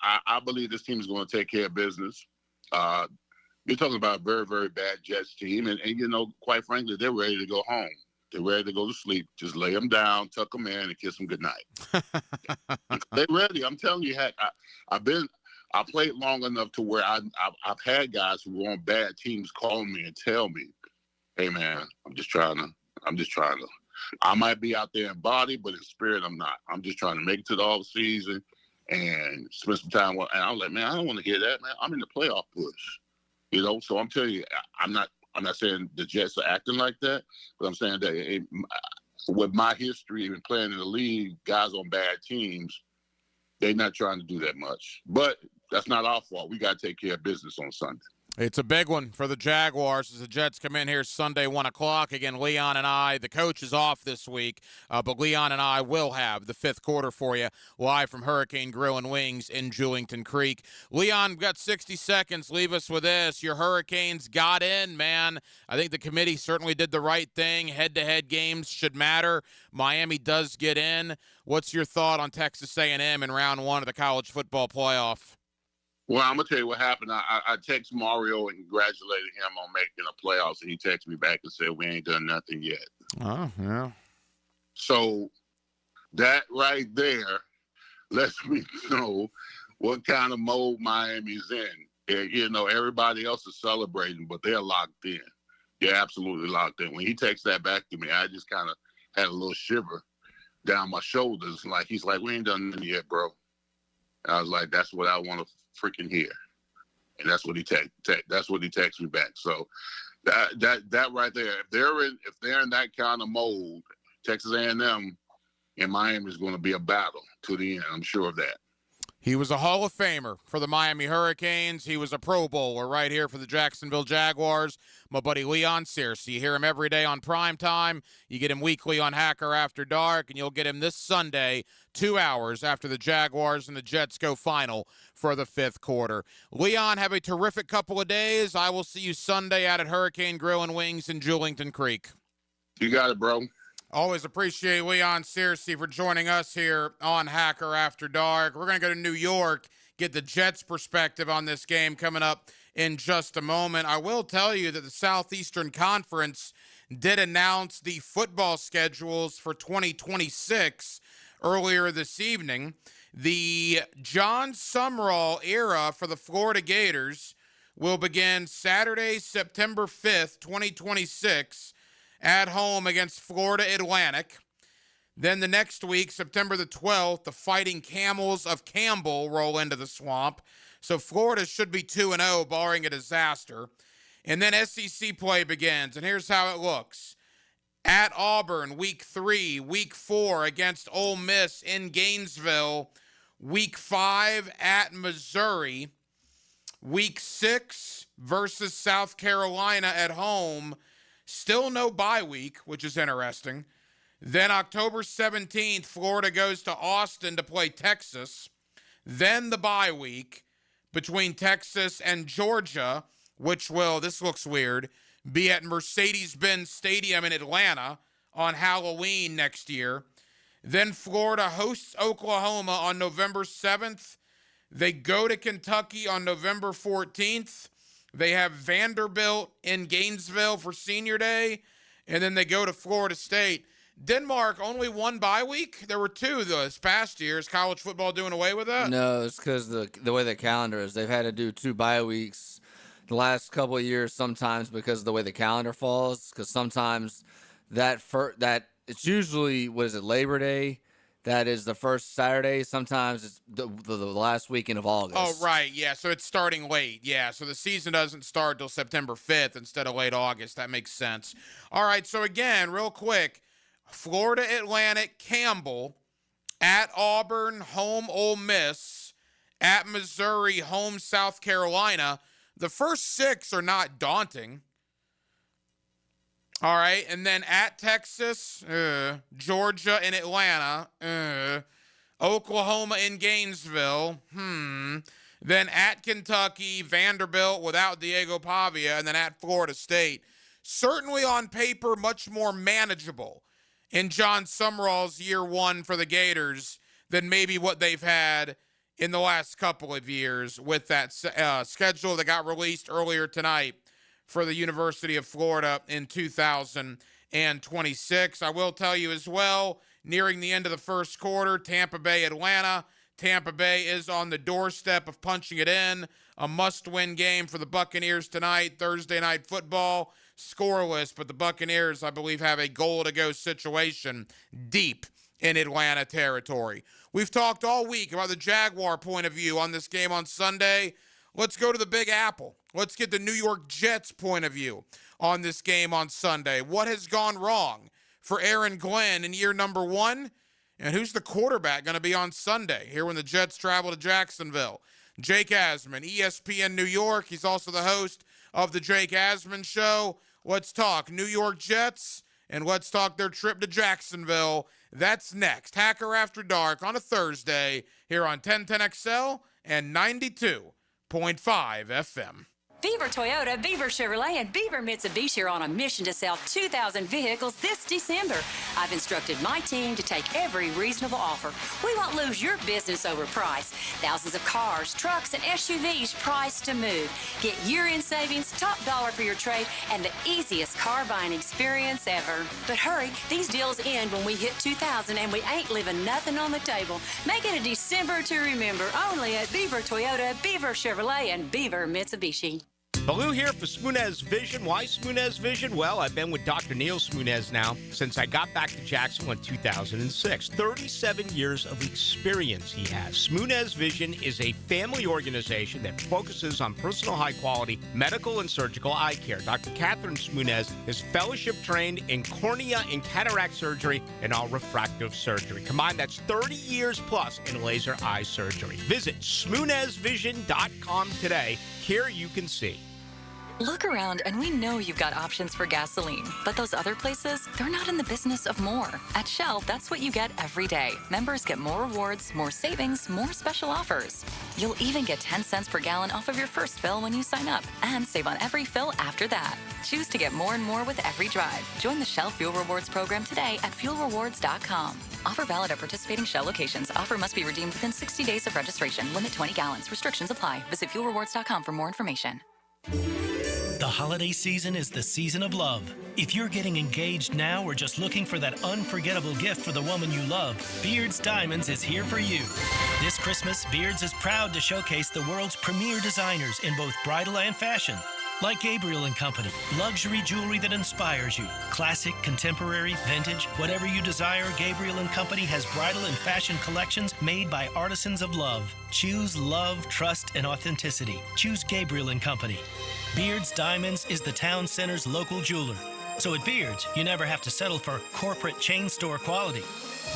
I believe this team is going to take care of business. You're talking about a very, very bad Jets team, and, you know, quite frankly, they're ready to go home. They're ready to go to sleep. Just lay them down, tuck them in, and kiss them goodnight. They're ready. I'm telling you, heck, I played long enough to where I've had guys who were on bad teams call me and tell me, "Hey, man, I'm just trying to. I might be out there in body, but in spirit, I'm not. I'm just trying to make it to the off season and spend some time with." And I'm like, "Man, I don't want to hear that, man. I'm in the playoff push, you know." So I'm telling you, I'm not saying the Jets are acting like that, but I'm saying that with my history, even playing in the league, guys on bad teams, they're not trying to do that much. But that's not our fault. We got to take care of business on Sunday. It's a big one for the Jaguars as the Jets come in here Sunday, 1 o'clock. Again, Leon and I, the coach is off this week, but Leon and I will have the fifth quarter for you live from Hurricane Grill and Wings in Julington Creek. Leon, we've got 60 seconds. Leave us with this. Your Hurricanes got in, man. I think the committee certainly did the right thing. Head-to-head games should matter. Miami does get in. What's your thought on Texas A&M in round one of the college football playoff? Well, I'm going to tell you what happened. I text Mario and congratulated him on making a playoffs, and he texted me back and said, "We ain't done nothing yet." Oh, yeah. So that right there lets me know what kind of mode Miami's in. And, you know, everybody else is celebrating, but they're locked in. They're absolutely locked in. When he texted that back to me, I just kind of had a little shiver down my shoulders. Like, he's like, "We ain't done nothing yet, bro." And I was like, "That's what I want to freaking hear," and that's what he that's what he texted me back. So that right there, if they're in that kind of mode, Texas A&M and Miami is going to be a battle to the end. I'm sure of that. He was a Hall of Famer for the Miami Hurricanes. He was a Pro Bowler right here for the Jacksonville Jaguars. My buddy Leon Searcy. You hear him every day on Primetime. You get him weekly on Hacker After Dark, and you'll get him this Sunday, 2 hours after the Jaguars and the Jets go final for the fifth quarter. Leon, have a terrific couple of days. I will see you Sunday out at Hurricane Grill and Wings in Julington Creek. You got it, bro. Always appreciate Leon Searcy for joining us here on Hacker After Dark. We're going to go to New York, get the Jets' perspective on this game coming up in just a moment. I will tell you that the Southeastern Conference did announce the football schedules for 2026 earlier this evening. The John Sumrall era for the Florida Gators will begin Saturday, September 5th, 2026, at home against Florida Atlantic. Then the next week, September the 12th, the Fighting Camels of Campbell roll into the Swamp. So Florida should be 2-0, barring a disaster. And then SEC play begins, and here's how it looks. At Auburn, week 3. Week 4 against Ole Miss in Gainesville. Week 5 at Missouri. Week 6 versus South Carolina at home. Still no bye week, which is interesting. Then October 17th, Florida goes to Austin to play Texas. Then the bye week between Texas and Georgia, which will, this looks weird, be at Mercedes-Benz Stadium in Atlanta on Halloween next year. Then Florida hosts Oklahoma on November 7th. They go to Kentucky on November 14th. They have Vanderbilt in Gainesville for Senior Day, and then they go to Florida State. Denmark only one bye week? There were two this past year. Is college football doing away with that? No, it's because the way the calendar is. They've had to do 2 bye weeks the last couple of years sometimes because of the way the calendar falls, because sometimes that it's usually, Labor Day? That is the first Saturday. Sometimes it's the last weekend of August. Oh, right. Yeah, so it's starting late. Yeah, so the season doesn't start till September 5th instead of late August. That makes sense. All right, so again, real quick, Florida Atlantic, Campbell, at Auburn, home Ole Miss, at Missouri, home South Carolina. The first 6 are not daunting. All right, and then at Texas, Georgia and Atlanta, Oklahoma and Gainesville, then at Kentucky, Vanderbilt without Diego Pavia, and then at Florida State. Certainly on paper, much more manageable in John Summerall's year 1 for the Gators than maybe what they've had in the last couple of years with that schedule that got released earlier tonight for the University of Florida in 2026. I will tell you as well, nearing the end of the first quarter, Tampa Bay, Atlanta. Tampa Bay is on the doorstep of punching it in. A must-win game for the Buccaneers tonight, Thursday Night Football. Scoreless, but the Buccaneers, I believe, have a goal-to-go situation deep in Atlanta territory. We've talked all week about the Jaguar point of view on this game on Sunday. Let's go to the Big Apple. Let's get the New York Jets point of view on this game on Sunday. What has gone wrong for Aaron Glenn in year number 1? And who's the quarterback going to be on Sunday here when the Jets travel to Jacksonville? Jake Asman, ESPN New York. He's also the host of the Jake Asman Show. Let's talk New York Jets, and let's talk their trip to Jacksonville. That's next. Hacker After Dark on a Thursday here on 1010XL and 92.5 FM. Beaver Toyota, Beaver Chevrolet, and Beaver Mitsubishi are on a mission to sell 2,000 vehicles this December. I've instructed my team to take every reasonable offer. We won't lose your business over price. Thousands of cars, trucks, and SUVs priced to move. Get year-end savings, top dollar for your trade, and the easiest car buying experience ever. But hurry, these deals end when we hit 2,000, and we ain't leaving nothing on the table. Make it a December to remember, only at Beaver Toyota, Beaver Chevrolet, and Beaver Mitsubishi. Baloo here for Smoonez Vision. Why Smoonez Vision? Well, I've been with Dr. Neil Smoonez now since I got back to Jacksonville in 2006. 37 years of experience he has. Smoonez Vision is a family organization that focuses on personal high-quality medical and surgical eye care. Dr. Catherine Smoonez is fellowship trained in cornea and cataract surgery and all refractive surgery. Combined, that's 30 years plus in laser eye surgery. Visit SmoonezVision.com today. Here you can see. Look around and we know you've got options for gasoline, but those other places, they're not in the business of more. At Shell, that's what you get every day. Members get more rewards, more savings, more special offers. You'll even get 10 cents per gallon off of your first fill when you sign up and save on every fill after that. Choose to get more and more with every drive. Join the Shell Fuel Rewards program today at fuelrewards.com. Offer valid at participating Shell locations. Offer must be redeemed within 60 days of registration. Limit 20 gallons. Restrictions apply. Visit fuelrewards.com for more information. The holiday season is the season of love. If you're getting engaged now or just looking for that unforgettable gift for the woman you love, Beards Diamonds is here for you. This Christmas, Beards is proud to showcase the world's premier designers in both bridal and fashion. Like Gabriel & Company, luxury jewelry that inspires you. Classic, contemporary, vintage, whatever you desire, Gabriel & Company has bridal and fashion collections made by artisans of love. Choose love, trust, and authenticity. Choose Gabriel & Company. Beards Diamonds is the town center's local jeweler. So at Beards, you never have to settle for corporate chain store quality.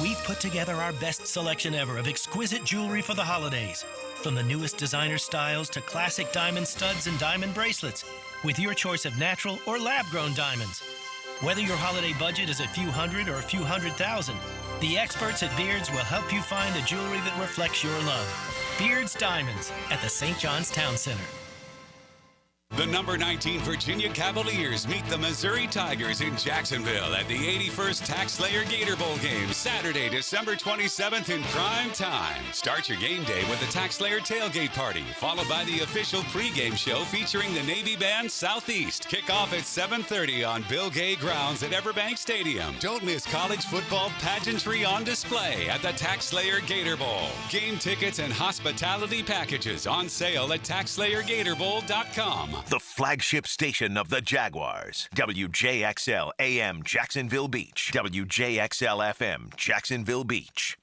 We've put together our best selection ever of exquisite jewelry for the holidays. From the newest designer styles to classic diamond studs and diamond bracelets, with your choice of natural or lab-grown diamonds. Whether your holiday budget is a few hundred or a few $100,000, the experts at Beards will help you find the jewelry that reflects your love. Beards Diamonds at the St. John's Town Center. The number 19 Virginia Cavaliers meet the Missouri Tigers in Jacksonville at the 81st TaxSlayer Gator Bowl game, Saturday, December 27th in prime time. Start your game day with the TaxSlayer tailgate party, followed by the official pregame show featuring the Navy Band Southeast. Kickoff at 7:30 on Bill Gay grounds at Everbank Stadium. Don't miss college football pageantry on display at the TaxSlayer Gator Bowl. Game tickets and hospitality packages on sale at TaxSlayerGatorBowl.com. The flagship station of the Jaguars. WJXL AM Jacksonville Beach. WJXL FM Jacksonville Beach.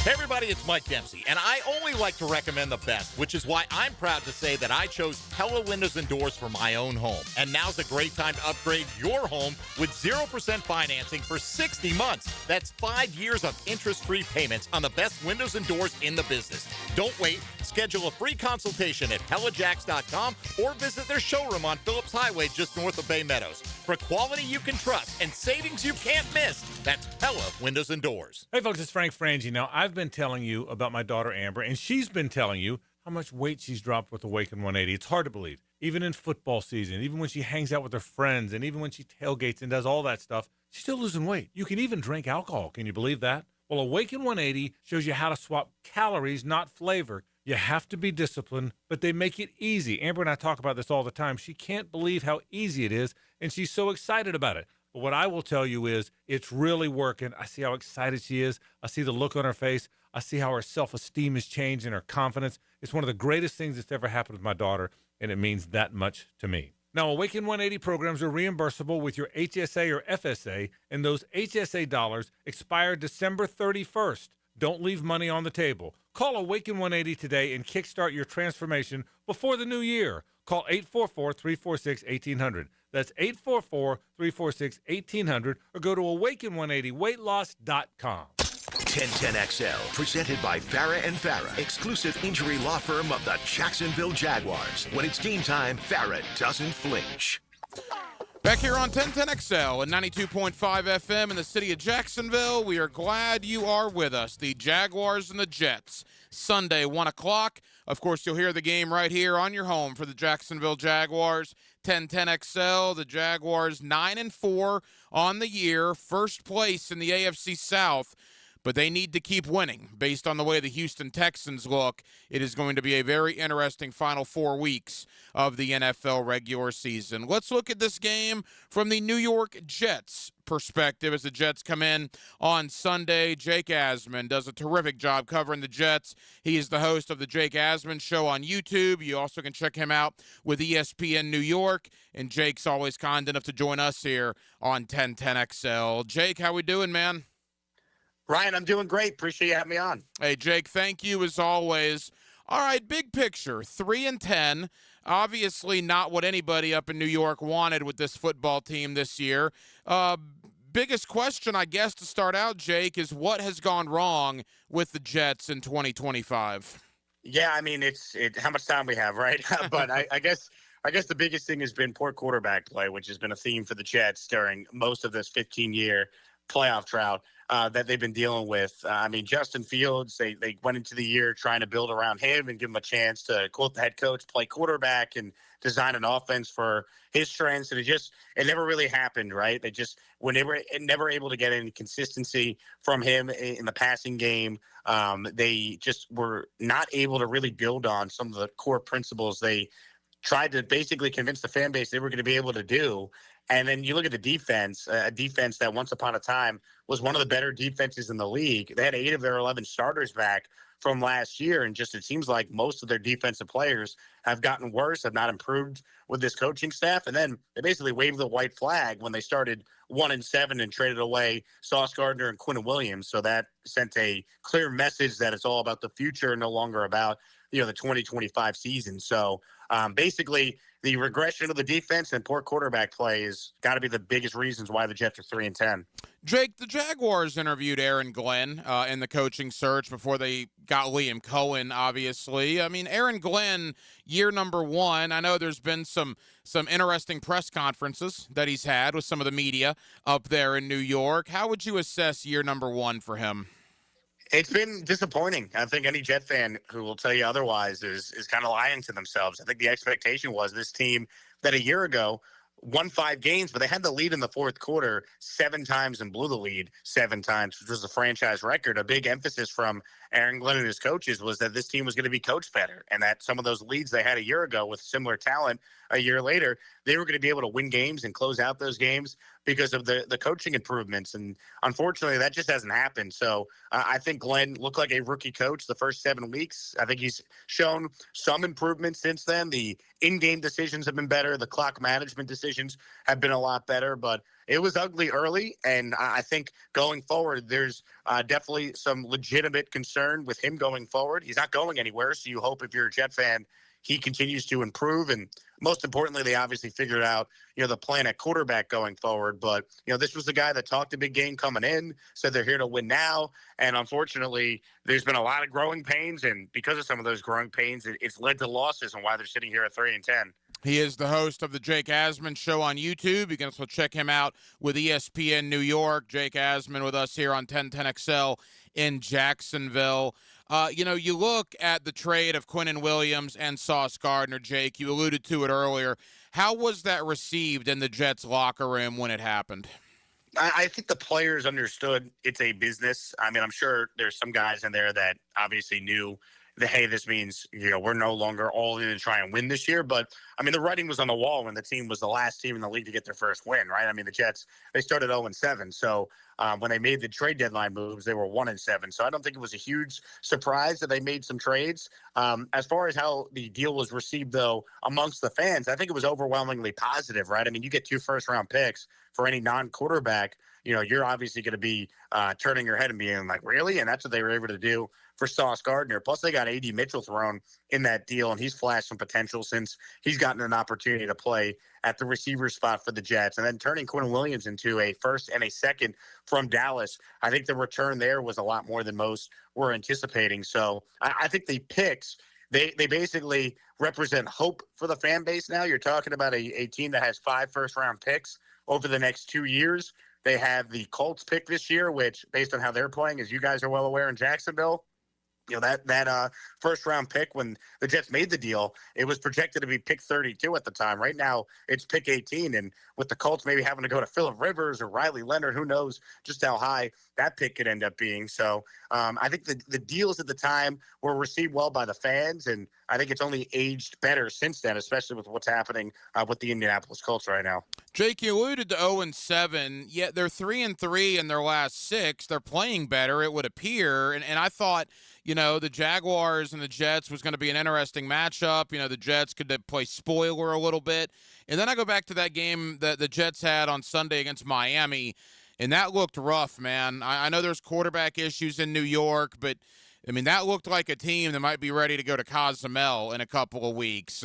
Hey everybody, it's Mike Dempsey, and I only like to recommend the best, which is why I'm proud to say that I chose Pella Windows and Doors for my own home. And now's a great time to upgrade your home with 0% financing for 60 months. That's 5 years of interest-free payments on the best windows and doors in the business. Don't wait. Schedule a free consultation at PellaJacks.com or visit their showroom on Phillips Highway just north of Bay Meadows. For quality you can trust and savings you can't miss, that's Pella Windows and Doors. Hey folks, it's Frank Frangie. Now, I've been telling you about my daughter Amber, and she's been telling you how much weight she's dropped with Awaken 180. It's hard to believe. Even in football season, even when she hangs out with her friends, and even when she tailgates and does all that stuff, she's still losing weight. You can even drink alcohol. Can you believe that? Well, Awaken 180 shows you how to swap calories, not flavor. You have to be disciplined, but they make it easy. Amber and I talk about this all the time. She can't believe how easy it is, and she's so excited about it. But what I will tell you is it's really working. I see how excited she is. I see the look on her face. I see how her self-esteem has changed and her confidence. It's one of the greatest things that's ever happened with my daughter, and it means that much to me. Now, Awaken 180 programs are reimbursable with your HSA or FSA, and those HSA dollars expire December 31st. Don't leave money on the table. Call Awaken 180 today and kickstart your transformation before the new year. Call 844-346-1800. That's 844-346-1800, or go to awaken180weightloss.com. 1010XL, presented by Farah and Farah, exclusive injury law firm of the Jacksonville Jaguars. When it's game time, Farah doesn't flinch. Back here on 1010XL and 92.5 FM in the city of Jacksonville, we are glad you are with us. The Jaguars and the Jets, Sunday, 1 o'clock. Of course, you'll hear the game right here on your home for the Jacksonville Jaguars. 1010XL, the Jaguars 9-4 on the year, first place in the AFC South. But they need to keep winning. Based on the way the Houston Texans look, it is going to be a very interesting final 4 weeks of the NFL regular season. Let's look at this game from the New York Jets perspective as the Jets come in on Sunday. Jake Asman does a terrific job covering the Jets. He is the host of the Jake Asman Show on YouTube. You also can check him out with ESPN New York. And Jake's always kind enough to join us here on 1010XL. Jake, how we doing, man? Ryan, I'm doing great. Appreciate you having me on. Hey, Jake, thank you as always. All right, big picture, 3-10. Obviously not what anybody up in New York wanted with this football team this year. Biggest question, I guess, to start out, Jake, is what has gone wrong with the Jets in 2025? Yeah, I mean, it's how much time we have, right? But I guess the biggest thing has been poor quarterback play, which has been a theme for the Jets during most of this 15-year playoff drought that they've been dealing with. I mean, Justin Fields, they went into the year trying to build around him and give him a chance to, quote the head coach, play quarterback and design an offense for his strengths. And it never really happened, right? They just were never able to get any consistency from him in the passing game. They just were not able to really build on some of the core principles they tried to basically convince the fan base they were going to be able to do. And then you look at the defense, a defense that once upon a time was one of the better defenses in the league. They had 8 of their 11 starters back from last year, and just it seems like most of their defensive players have gotten worse, have not improved with this coaching staff. And then they basically waved the white flag when they started 1-7 and traded away Sauce Gardner and Quinn Williams. So that sent a clear message that it's all about the future, no longer about the 2025 season. So basically, the regression of the defense and poor quarterback play has got to be the biggest reasons why the Jets are 3-10. Jake, the Jaguars interviewed Aaron Glenn in the coaching search before they got Liam Cohen, obviously. I mean, Aaron Glenn, year number 1, I know there's been some interesting press conferences that he's had with some of the media up there in New York. How would you assess year number 1 for him? It's been disappointing. I think any Jet fan who will tell you otherwise is kind of lying to themselves. I think the expectation was this team that a year ago won 5 games, but they had the lead in the fourth quarter 7 times and blew the lead 7 times, which was a franchise record. A big emphasis from Aaron Glenn and his coaches was that this team was going to be coached better, and that some of those leads they had a year ago with similar talent a year later, they were going to be able to win games and close out those games because of the coaching improvements. And unfortunately, that just hasn't happened. So I think Glenn looked like a rookie coach the first 7 weeks. I think he's shown some improvement since then. The in-game decisions have been better. The clock management decisions have been a lot better, but it was ugly early. And I think going forward, there's definitely some legitimate concern with him going forward. He's not going anywhere. So you hope if you're a Jet fan, he continues to improve. And most importantly, they obviously figured out, the plan at quarterback going forward. But, this was the guy that talked a big game coming in, said they're here to win now. And unfortunately, there's been a lot of growing pains. And because of some of those growing pains, it's led to losses and why they're sitting here at 3-10. He is the host of the Jake Asman Show on YouTube. You can also check him out with ESPN New York. Jake Asman with us here on 1010XL in Jacksonville. You look at the trade of Quinnen Williams and Sauce Gardner, Jake. You alluded to it earlier. How was that received in the Jets locker room when it happened? I think the players understood it's a business. I mean, I'm sure there's some guys in there that obviously knew that, hey, this means, we're no longer all in to try and win this year. But, I mean, the writing was on the wall when the team was the last team in the league to get their first win, right? I mean, the Jets, they started 0-7. So when they made the trade deadline moves, they were 1-7. So I don't think it was a huge surprise that they made some trades. As far as how the deal was received, though, amongst the fans, I think it was overwhelmingly positive, right? I mean, you get 2 first-round picks for any non-quarterback. You're obviously going to be turning your head and being like, really? And that's what they were able to do for Sauce Gardner. Plus, they got A.D. Mitchell thrown in that deal, and he's flashed some potential since he's gotten an opportunity to play at the receiver spot for the Jets. And then turning Quinnen Williams into a first and a second from Dallas, I think the return there was a lot more than most were anticipating. So I think the picks, they basically represent hope for the fan base now. You're talking about a team that has 5 first-round picks over the next 2 years. They have the Colts pick this year, which, based on how they're playing, as you guys are well aware in Jacksonville, that first round pick when the Jets made the deal, it was projected to be pick 32 at the time. Right now, it's pick 18, and with the Colts maybe having to go to Phillip Rivers or Riley Leonard, who knows just how high that pick could end up being. So I think the deals at the time were received well by the fans, and I think it's only aged better since then, especially with what's happening with the Indianapolis Colts right now. Jake, you alluded to 0-7, yet they're 3-3 in their last 6. They're playing better, it would appear, and I thought, the Jaguars and the Jets was going to be an interesting matchup. The Jets could play spoiler a little bit. And then I go back to that game that the Jets had on Sunday against Miami, and that looked rough, man. I know there's quarterback issues in New York, but, I mean, that looked like a team that might be ready to go to Cozumel in a couple of weeks.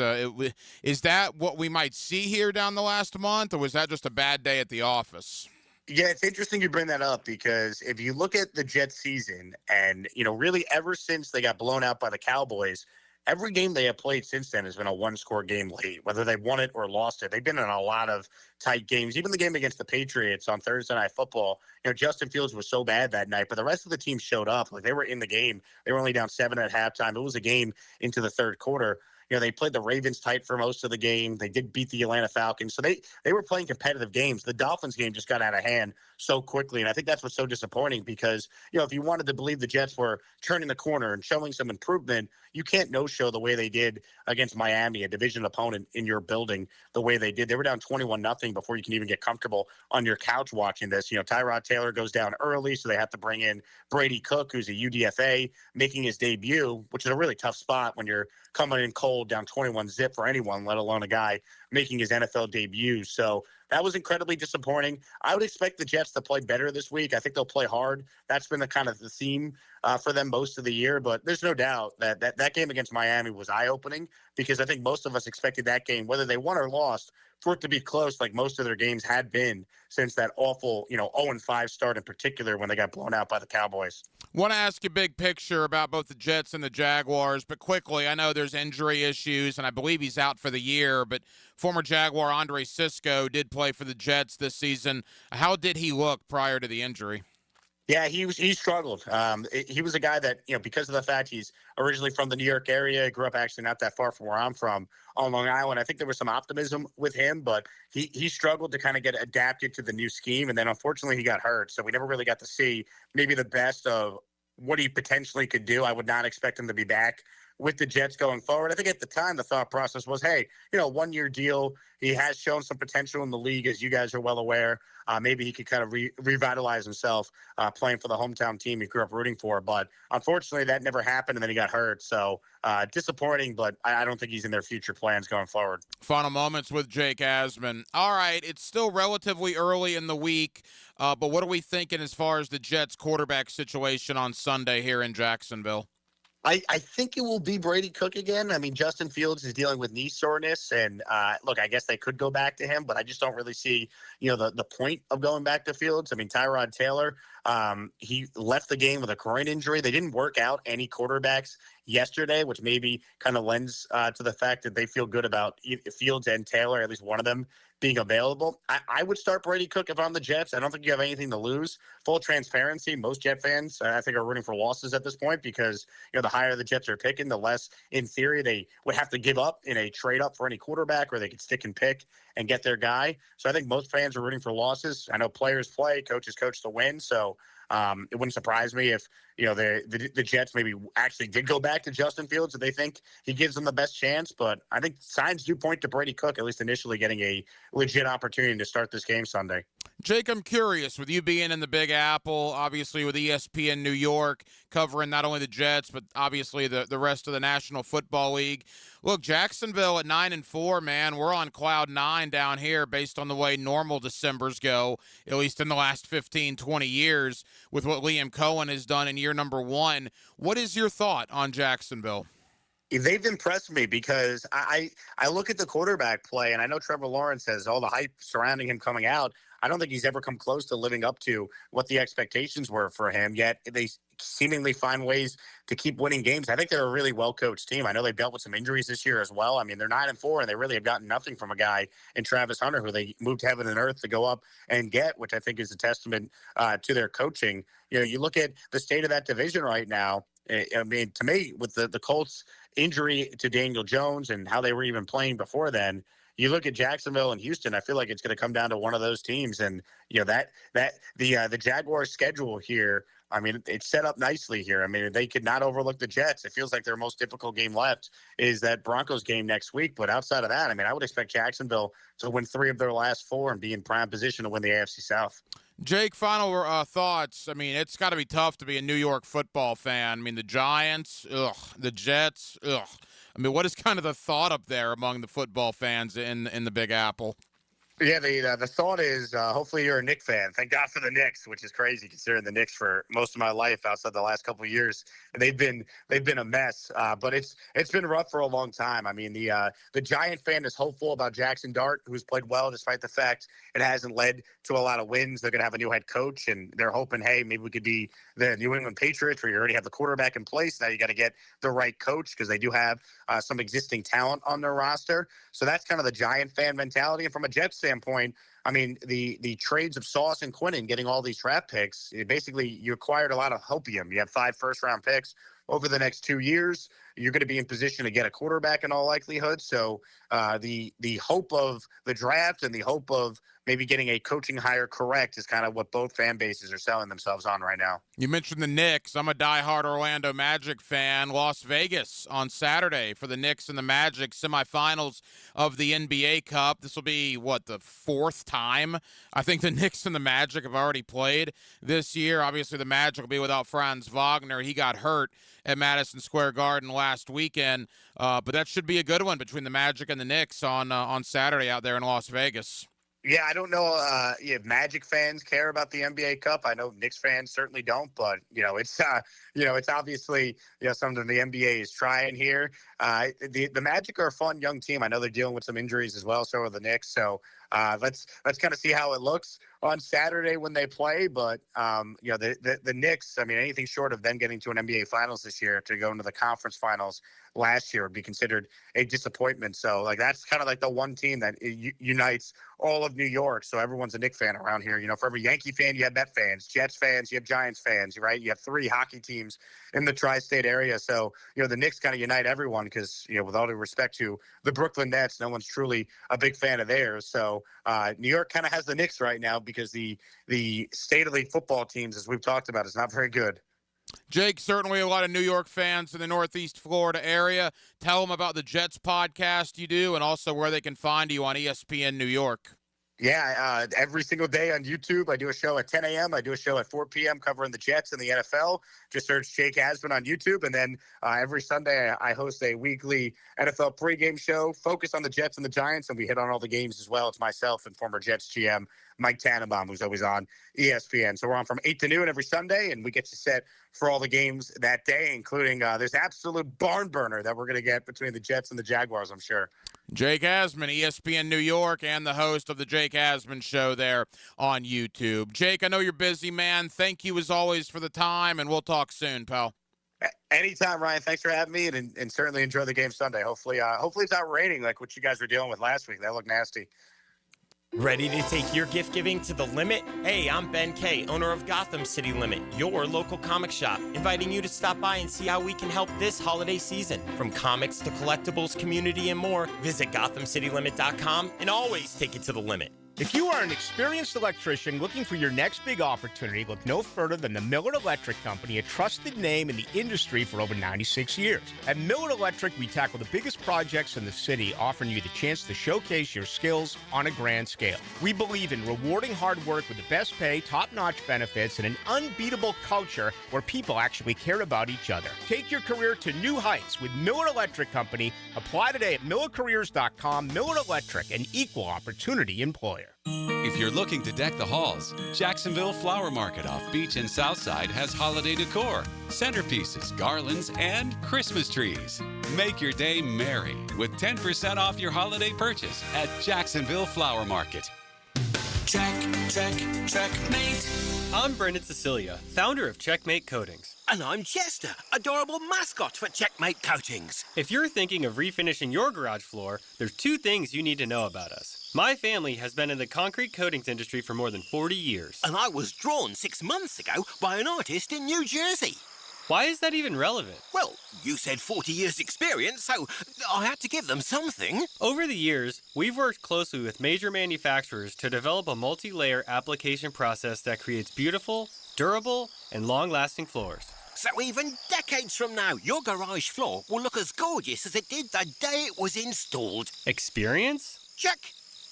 Is that what we might see here down the last month, or was that just a bad day at the office? Yeah, it's interesting you bring that up because if you look at the Jets season and, really ever since they got blown out by the Cowboys, every game they have played since then has been a 1-score game late, whether they won it or lost it. They've been in a lot of tight games. Even the game against the Patriots on Thursday Night Football, Justin Fields was so bad that night, but the rest of the team showed up. Like, they were in the game. They were only down 7 at halftime. It was a game into the third quarter. They played the Ravens tight for most of the game. They did beat the Atlanta Falcons. So they were playing competitive games. The Dolphins game just got out of hand so quickly. And I think that's what's so disappointing because, if you wanted to believe the Jets were turning the corner and showing some improvement, you can't no-show the way they did against Miami, a division opponent in your building, the way they did. They were down 21-0 before you can even get comfortable on your couch watching this. Tyrod Taylor goes down early, so they have to bring in Brady Cook, who's a UDFA, making his debut, which is a really tough spot when you're coming in cold down 21-0 for anyone, let alone a guy making his NFL debut. So that was incredibly disappointing. I would expect the Jets to play better this week. I think they'll play hard. That's been the theme for them most of the year. But there's no doubt that game against Miami was eye-opening because I think most of us expected that game, whether they won or lost, for it to be close like most of their games had been since that awful, 0-5 start in particular when they got blown out by the Cowboys. Want to ask you big picture about both the Jets and the Jaguars, but quickly, I know there's injury issues, and I believe he's out for the year, but former Jaguar Andre Sisco did play for the Jets this season. How did he look prior to the injury? Yeah, he struggled. He was a guy that, because of the fact he's originally from the New York area, grew up actually not that far from where I'm from on Long Island. I think there was some optimism with him, but he struggled to kind of get adapted to the new scheme. And then unfortunately he got hurt. So we never really got to see maybe the best of what he potentially could do. I would not expect him to be back with the Jets going forward. I think at the time the thought process was, hey, 1-year deal. He has shown some potential in the league, as you guys are well aware. Maybe he could kind of revitalize himself playing for the hometown team he grew up rooting for. But unfortunately, that never happened, and then he got hurt. So disappointing, but I don't think he's in their future plans going forward. Final moments with Jake Asman. All right, it's still relatively early in the week, but what are we thinking as far as the Jets quarterback situation on Sunday here in Jacksonville? I think it will be Brady Cook again. I mean, Justin Fields is dealing with knee soreness, and look, I guess they could go back to him, but I just don't really see, the point of going back to Fields. I mean, Tyrod Taylor, he left the game with a groin injury. They didn't work out any quarterbacks yesterday, which maybe kind of lends to the fact that they feel good about Fields and Taylor, at least one of them, being available. I would start Brady Cook if I'm the Jets. I don't think you have anything to lose. Full transparency, most Jet fans, I think, are rooting for losses at this point because, the higher the Jets are picking, the less, in theory, they would have to give up in a trade-up for any quarterback, or they could stick and pick and get their guy. So I think most fans are rooting for losses. I know players play, coaches coach to win, so it wouldn't surprise me if, the Jets maybe actually did go back to Justin Fields if they think he gives them the best chance. But I think signs do point to Brady Cook, at least initially, getting a legit opportunity to start this game Sunday. Jake, I'm curious, with you being in the Big Apple, obviously with ESPN New York, covering not only the Jets, but obviously the rest of the National Football League. Look, Jacksonville at 9-4, man, we're on cloud 9 down here based on the way normal Decembers go, at least in the last 15, 20 years, with what Liam Cohen has done in year number 1. What is your thought on Jacksonville? They've impressed me because I look at the quarterback play, and I know Trevor Lawrence has all the hype surrounding him coming out. I don't think he's ever come close to living up to what the expectations were for him, yet they seemingly find ways to keep winning games. I think they're a really well-coached team. I know they dealt with some injuries this year as well. I mean, they're 9-4, and they really have gotten nothing from a guy in Travis Hunter, who they moved heaven and earth to go up and get, which I think is a testament to their coaching. You look at the state of that division right now. I mean, to me, with the Colts' injury to Daniel Jones and how they were even playing before then, you look at Jacksonville and Houston, I feel like it's going to come down to one of those teams. And, the Jaguars' schedule here, I mean, it's set up nicely here. I mean, they could not overlook the Jets. It feels like their most difficult game left is that Broncos game next week. But outside of that, I mean, I would expect Jacksonville to win 3 of their last 4 and be in prime position to win the AFC South. Jake, final thoughts. I mean, it's got to be tough to be a New York football fan. I mean, the Giants, ugh. The Jets, ugh. I mean, what is kind of the thought up there among the football fans in the Big Apple? Yeah, the thought is hopefully you're a Knicks fan. Thank God for the Knicks, which is crazy considering the Knicks for most of my life outside the last couple of years. They've been a mess, but it's been rough for a long time. I mean, the Giant fan is hopeful about Jackson Dart, who's played well despite the fact it hasn't led to a lot of wins. They're going to have a new head coach, and they're hoping, hey, maybe we could be the New England Patriots where you already have the quarterback in place. Now you got to get the right coach because they do have some existing talent on their roster. So that's kind of the Giant fan mentality. And from a Jets standpoint, I mean, the trades of Sauce and Quinnen getting all these draft picks, basically you acquired a lot of hopium. You have 5 first-round picks over the next 2 years. You're going to be in position to get a quarterback in all likelihood. So the hope of the draft and the hope of maybe getting a coaching hire correct is kind of what both fan bases are selling themselves on right now. You mentioned the Knicks. I'm a diehard Orlando Magic fan. Las Vegas on Saturday for the Knicks and the Magic semifinals of the NBA Cup. This will be, the 4th time I think the Knicks and the Magic have already played this year. Obviously, the Magic will be without Franz Wagner. He got hurt at Madison Square Garden last weekend, but that should be a good one between the Magic and the Knicks on Saturday out there in Las Vegas. Yeah, I don't know if Magic fans care about the NBA Cup. I know Knicks fans certainly don't, but it's obviously something the NBA is trying here. The Magic are a fun young team. I know they're dealing with some injuries as well, so are the Knicks. So Let's kind of see how it looks on Saturday when they play. But the Knicks, I mean, anything short of them getting to an NBA Finals this year to go into the conference finals last year would be considered a disappointment. So like that's kind of like the one team that unites all of New York. So everyone's a Knicks fan around here. For every Yankee fan, you have Met fans, Jets fans, you have Giants fans, right? You have 3 hockey teams in the tri-state area. So, the Knicks kind of unite everyone because, with all due respect to the Brooklyn Nets, no one's truly a big fan of theirs. So New York kind of has the Knicks right now because the state of the football teams, as we've talked about, is not very good. Jake, certainly a lot of New York fans in the Northeast Florida area. Tell them about the Jets podcast you do and also where they can find you on ESPN New York. Yeah, every single day on YouTube. I do a show at 10 a.m. I do a show at 4 p.m. covering the Jets and the NFL. Just search Jake Asman on YouTube. And then every Sunday, I host a weekly NFL pregame show focused on the Jets and the Giants, and we hit on all the games as well. It's myself and former Jets GM Mike Tannenbaum, who's always on ESPN. So we're on from 8 to noon every Sunday, and we get you set for all the games that day, including there's absolute barn burner that we're going to get between the Jets and the Jaguars, I'm sure. Jake Asman, ESPN New York, and the host of the Jake Asman Show there on YouTube. Jake, I know you're busy, man. Thank you as always for the time, and we'll talk soon, pal. Anytime, Ryan. Thanks for having me, and certainly enjoy the game Sunday. Hopefully it's not raining like what you guys were dealing with last week. That looked nasty. Ready to take your gift giving to the limit? Hey, I'm Ben Kay, owner of Gotham City Limit, your local comic shop, inviting you to stop by and see how we can help this holiday season. From comics to collectibles, community, and more, visit GothamCityLimit.com and always take it to the limit. If you are an experienced electrician looking for your next big opportunity, look no further than the Miller Electric Company, a trusted name in the industry for over 96 years. At Miller Electric, we tackle the biggest projects in the city, offering you the chance to showcase your skills on a grand scale. We believe in rewarding hard work with the best pay, top-notch benefits, and an unbeatable culture where people actually care about each other. Take your career to new heights with Miller Electric Company. Apply today at millercareers.com. Miller Electric, an equal opportunity employer. If you're looking to deck the halls, Jacksonville Flower Market off Beach and Southside has holiday decor, centerpieces, garlands, and Christmas trees. Make your day merry with 10% off your holiday purchase at Jacksonville Flower Market. Checkmate. I'm Brendan Cecilia, founder of Checkmate Coatings. And I'm Chester, adorable mascot for Checkmate Coatings. If you're thinking of refinishing your garage floor, there's 2 things you need to know about us. My family has been in the concrete coatings industry for more than 40 years. And I was drawn 6 months ago by an artist in New Jersey. Why is that even relevant? Well, you said 40 years experience, so I had to give them something. Over the years, we've worked closely with major manufacturers to develop a multi-layer application process that creates beautiful, durable, and long-lasting floors. So even decades from now, your garage floor will look as gorgeous as it did the day it was installed. Experience? Check.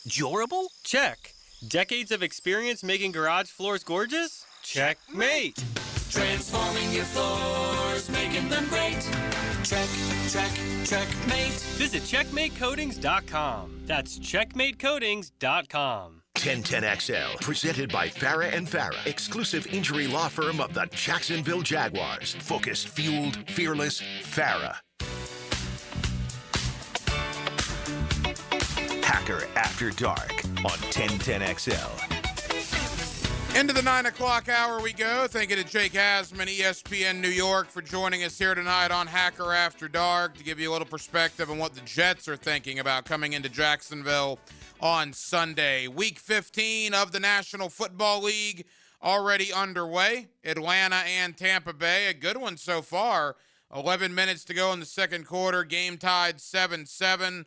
Durable? Check. Decades of experience making garage floors gorgeous? Checkmate. Transforming your floors, making them great. Checkmate. Visit CheckmateCoatings.com. That's CheckmateCoatings.com. 1010XL, presented by Farah and Farah, exclusive injury law firm of the Jacksonville Jaguars. Focused, fueled, fearless, Farah. Hacker After Dark on 1010XL. Into the 9 o'clock hour we go. Thank you to Jake Asman, ESPN New York, for joining us here tonight on Hacker After Dark to give you a little perspective on what the Jets are thinking about coming into Jacksonville on Sunday. Week 15 of the National Football League already underway. Atlanta and Tampa Bay, a good one so far. 11 minutes to go in the second quarter. Game tied 7-7.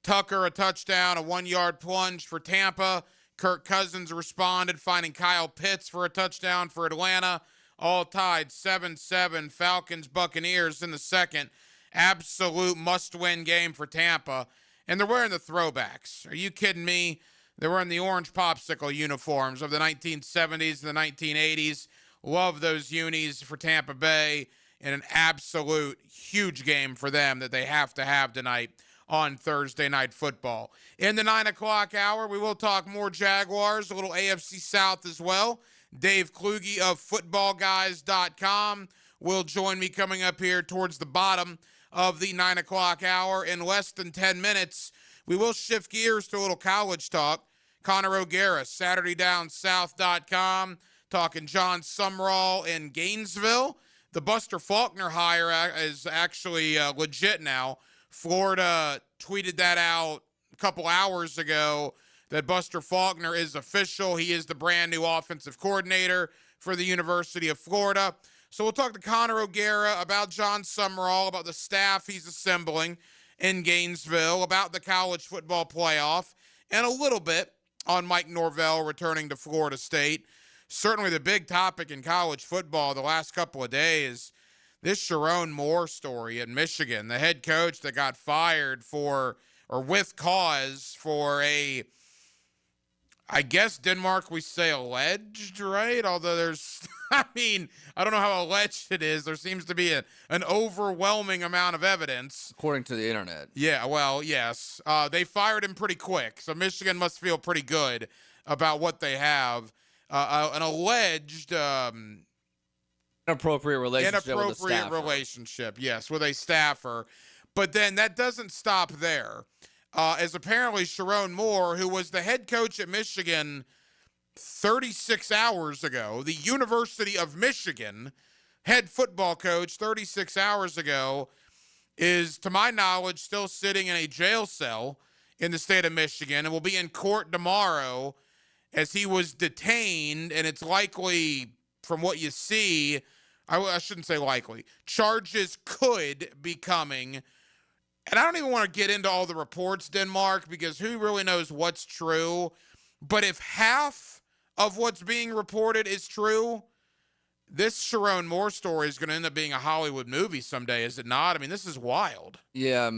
Tucker, a touchdown, a 1-yard plunge for Tampa. Kirk Cousins responded, finding Kyle Pitts for a touchdown for Atlanta. All tied 7-7. Falcons, Buccaneers in the second. Absolute must-win game for Tampa. And they're wearing the throwbacks. Are you kidding me? They're wearing the orange popsicle uniforms of the 1970s and the 1980s. Love those unis for Tampa Bay. And an absolute huge game for them that they have to have tonight on Thursday Night Football. In the 9 o'clock hour, we will talk more Jaguars, a little AFC South as well. Dave Kluge of FootballGuys.com will join me coming up here towards the bottom of the 9 o'clock hour. In less than 10 minutes, we will shift gears to a little college talk. Connor O'Gara, SaturdayDownSouth.com, talking John Sumrall in Gainesville. The Buster Faulkner hire is actually legit now. Florida tweeted that out a couple hours ago that Buster Faulkner is official. He is the brand new offensive coordinator for the University of Florida. So we'll talk to Connor O'Gara about John Sumrall, about the staff he's assembling in Gainesville, about the college football playoff, and a little bit on Mike Norvell returning to Florida State. Certainly the big topic in college football the last couple of days, this Sharon Moore story at Michigan, the head coach that got fired for, or with cause for a, I guess Denmark we say alleged, right? Although there's, I mean, I don't know how alleged it is. There seems to be an overwhelming amount of evidence. According to the internet. Yeah, well, yes. They fired him pretty quick, so Michigan must feel pretty good about what they have. An alleged inappropriate relationship yes, with a staffer. But then that doesn't stop there. As apparently Sharon Moore, who was the head coach at Michigan 36 hours ago, the University of Michigan head football coach 36 hours ago, is, to my knowledge, still sitting in a jail cell in the state of Michigan and will be in court tomorrow as he was detained, and it's likely, from what you see, I shouldn't say likely, charges could be coming. And I don't even want to get into all the reports, Denmark, because who really knows what's true. But if half of what's being reported is true, this Sharon Moore story is going to end up being a Hollywood movie someday, is it not? I mean, this is wild. Yeah,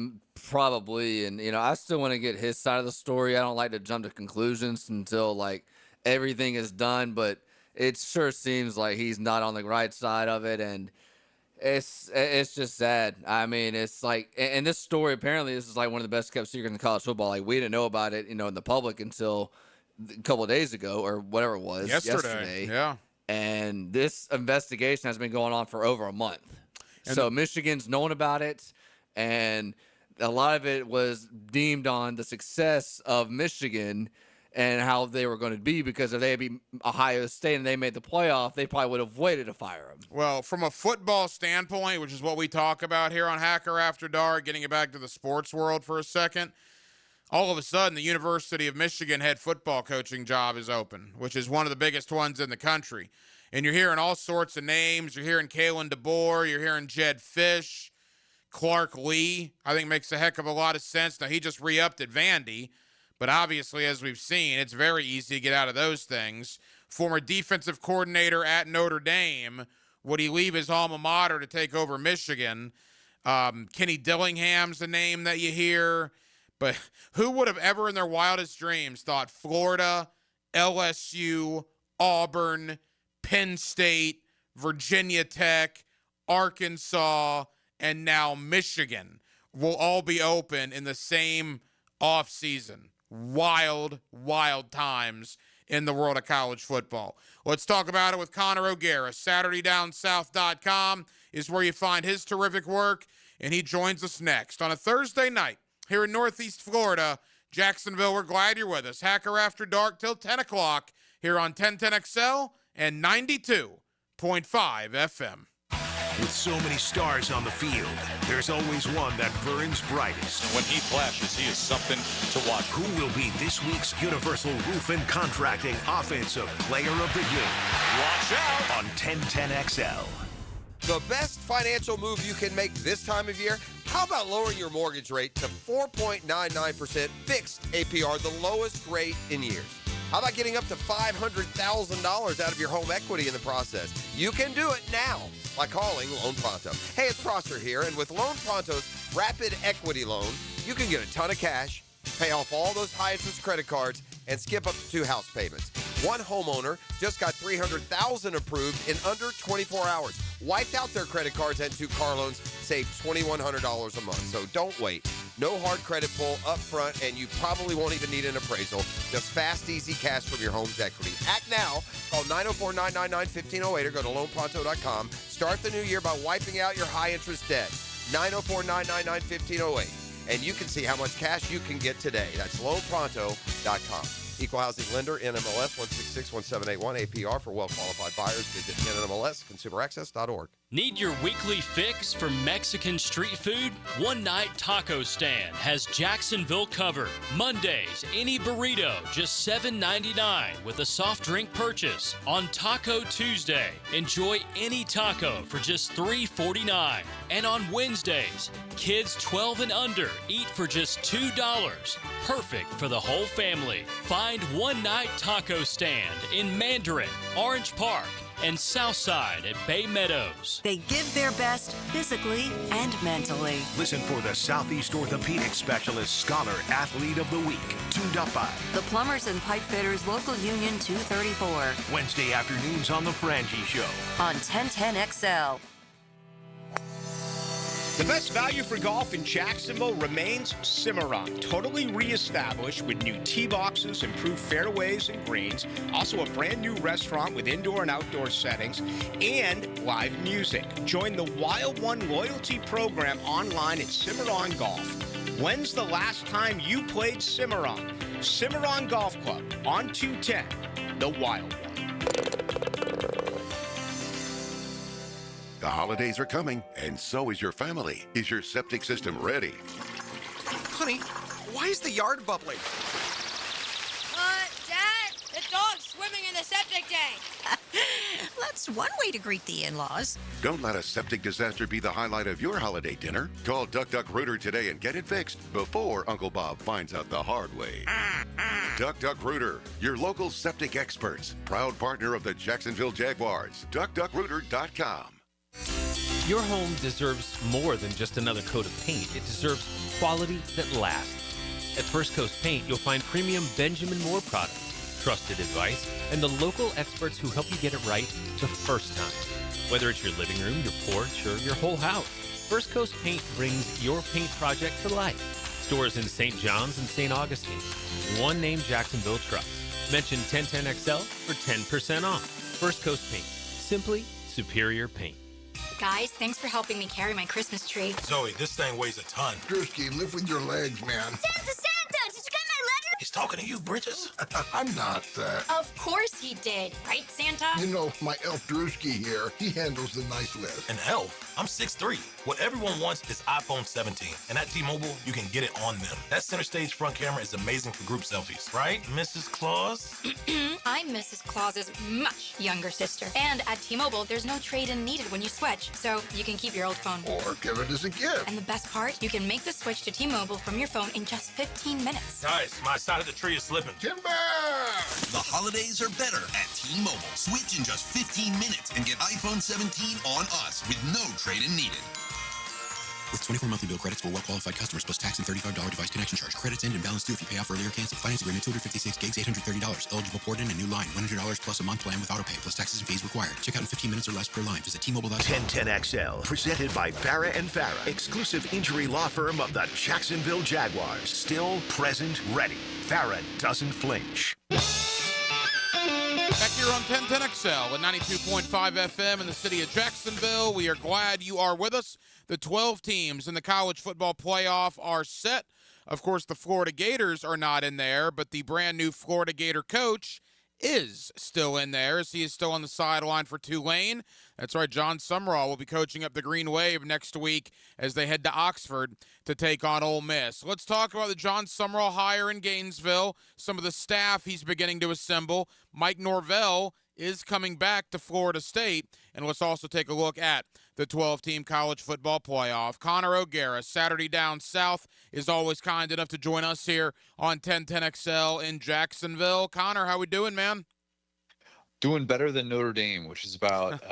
probably. And, I still want to get his side of the story. I don't like to jump to conclusions until, everything is done. But it sure seems like he's not on the right side of it. And it's just sad. I mean, it's like, and this story, apparently, this is one of the best kept secrets in college football. We didn't know about it, in the public until a couple of days ago or whatever it was. Yesterday. Yeah. And this investigation has been going on for over a month. And so Michigan's known about it, and a lot of it was deemed on the success of Michigan and how they were going to be, because if they had beat Ohio State and they made the playoff, they probably would have waited to fire him. Well, from a football standpoint, which is what we talk about here on Hacker After Dark, getting it back to the sports world for a second, all of a sudden the University of Michigan head football coaching job is open, which is one of the biggest ones in the country. And you're hearing all sorts of names. You're hearing Kalen DeBoer. You're hearing Jed Fish. Clark Lee, I think, makes a heck of a lot of sense. Now, he just re-upped at Vandy. But obviously, as we've seen, it's very easy to get out of those things. Former defensive coordinator at Notre Dame. Would he leave his alma mater to take over Michigan? Kenny Dillingham's a name that you hear. But who would have ever in their wildest dreams thought Florida, LSU, Auburn, Penn State, Virginia Tech, Arkansas, and now Michigan will all be open in the same offseason? Wild, wild times in the world of college football. Let's talk about it with Connor O'Gara. SaturdayDownSouth.com is where you find his terrific work, and he joins us next on a Thursday night here in Northeast Florida. Jacksonville, we're glad you're with us. Hacker After Dark till 10 o'clock here on 1010XL and 92.5 FM. With so many stars on the field, there's always one that burns brightest. When he flashes, he is something to watch. Who will be this week's Universal Roof and Contracting Offensive Player of the Game? Watch out on 1010XL. The best financial move you can make this time of year? How about lowering your mortgage rate to 4.99% fixed APR, the lowest rate in years? How about getting up to $500,000 out of your home equity in the process? You can do it now by calling Loan Pronto. Hey, it's Prosser here, and with Loan Pronto's Rapid Equity Loan, you can get a ton of cash, pay off all those high-interest credit cards, and skip up to 2 house payments. One homeowner just got $300,000 approved in under 24 hours. Wiped out their credit cards and 2 car loans, saved $2,100 a month. So don't wait. No hard credit pull up front, and you probably won't even need an appraisal. Just fast, easy cash from your home's equity. Act now. Call 904-999-1508 or go to loanpronto.com. Start the new year by wiping out your high-interest debt. 904-999-1508. And you can see how much cash you can get today. That's loanpronto.com. Equal housing lender, NMLS 1661781, APR for well-qualified buyers. Visit NMLSconsumeraccess.org. Need your weekly fix for Mexican street food? One Night Taco Stand has Jacksonville covered. Mondays, any burrito, just $7.99 with a soft drink purchase. On Taco Tuesday, enjoy any taco for just $3.49. And on Wednesdays, kids 12 and under eat for just $2. Perfect for the whole family. Find One Night Taco Stand in Mandarin, Orange Park, and Southside at Bay Meadows. They give their best physically and mentally. Listen for the Southeast Orthopedic Specialist Scholar Athlete of the Week, tuned up by The Plumbers and Pipe Fitters Local Union 234. Wednesday afternoons on The Frangie Show. On 1010XL. The best value for golf in Jacksonville remains Cimarron, totally reestablished with new tee boxes, improved fairways and greens, also a brand new restaurant with indoor and outdoor settings, and live music. Join the Wild One loyalty program online at Cimarron Golf. When's the last time you played Cimarron? Cimarron Golf Club on 210, the Wild One. The holidays are coming, and so is your family. Is your septic system ready? Honey, why is the yard bubbling? Dad, the dog's swimming in the septic tank. That's one way to greet the in-laws. Don't let a septic disaster be the highlight of your holiday dinner. Call Duck Duck Rooter today and get it fixed before Uncle Bob finds out the hard way. Duck Duck Rooter, your local septic experts. Proud partner of the Jacksonville Jaguars. DuckDuckRooter.com. Your home deserves more than just another coat of paint. It deserves quality that lasts. At First Coast Paint, you'll find premium Benjamin Moore products, trusted advice, and the local experts who help you get it right the first time. Whether it's your living room, your porch, or your whole house, First Coast Paint brings your paint project to life. Stores in St. John's and St. Augustine. One name Jacksonville trusts. Mention 1010XL for 10% off. First Coast Paint. Simply superior paint. Guys, thanks for helping me carry my Christmas tree. Zoe, this thing weighs a ton. Drewski, lift with your legs, man. Santa! Did you get my letter? He's talking to you, Bridges. I'm not that. Of course he did. Right, Santa? You know, my elf Drewski here, he handles the nice list. An elf? I'm 6'3". What everyone wants is iPhone 17. And at T-Mobile, you can get it on them. That center stage front camera is amazing for group selfies. Right, Mrs. Claus? I'm Mrs. Claus's much younger sister. And at T-Mobile, there's no trade-in needed when you switch. So you can keep your old phone. Or give it as a gift. And the best part, you can make the switch to T-Mobile from your phone in just 15 minutes. Guys, my side of the tree is slipping. Timber! The holidays are better at T-Mobile. Switch in just 15 minutes and get iPhone 17 on us with no trade-in needed. With 24 monthly bill credits for well-qualified customers plus tax and $35 device connection charge. Credits end and balance due if you pay off earlier cancel. Finance agreement 256 gigs, $830. Eligible port in a new line. $100 plus a month plan with auto pay plus taxes and fees required. Check out in 15 minutes or less per line. Visit T-Mobile.com. 1010XL, presented by Farah and Farah, exclusive injury law firm of the Jacksonville Jaguars. Still, present, ready. Farah doesn't flinch. Back here on 1010XL at 92.5 FM in the city of Jacksonville. We are glad you are with us. The 12 teams in the college football playoff are set. Of course, the Florida Gators are not in there, but the brand new Florida Gator coach is still in there as he is still on the sideline for Tulane. That's right, John Sumrall will be coaching up the Green Wave next week as they head to Oxford to take on Ole Miss. Let's talk about the John Sumrall hire in Gainesville, some of the staff he's beginning to assemble. Mike Norvell is coming back to Florida State, and let's also take a look at the 12-team college football playoff. Connor O'Gara, Saturday Down South, is always kind enough to join us here on 1010XL in Jacksonville. Connor, how we doing, man? Doing better than Notre Dame, which is about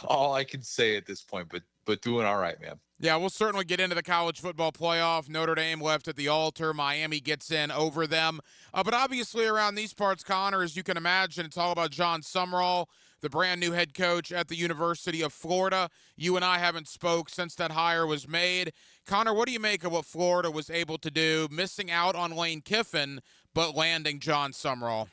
all I can say at this point, but doing all right, man. Yeah, we'll certainly get into the college football playoff. Notre Dame left at the altar. Miami gets in over them. But obviously around these parts, Connor, as you can imagine, it's all about John Sumrall, the brand new head coach at the University of Florida. You and I haven't spoke since that hire was made. Connor, what do you make of what Florida was able to do, missing out on Lane Kiffin, but landing John Sumrall?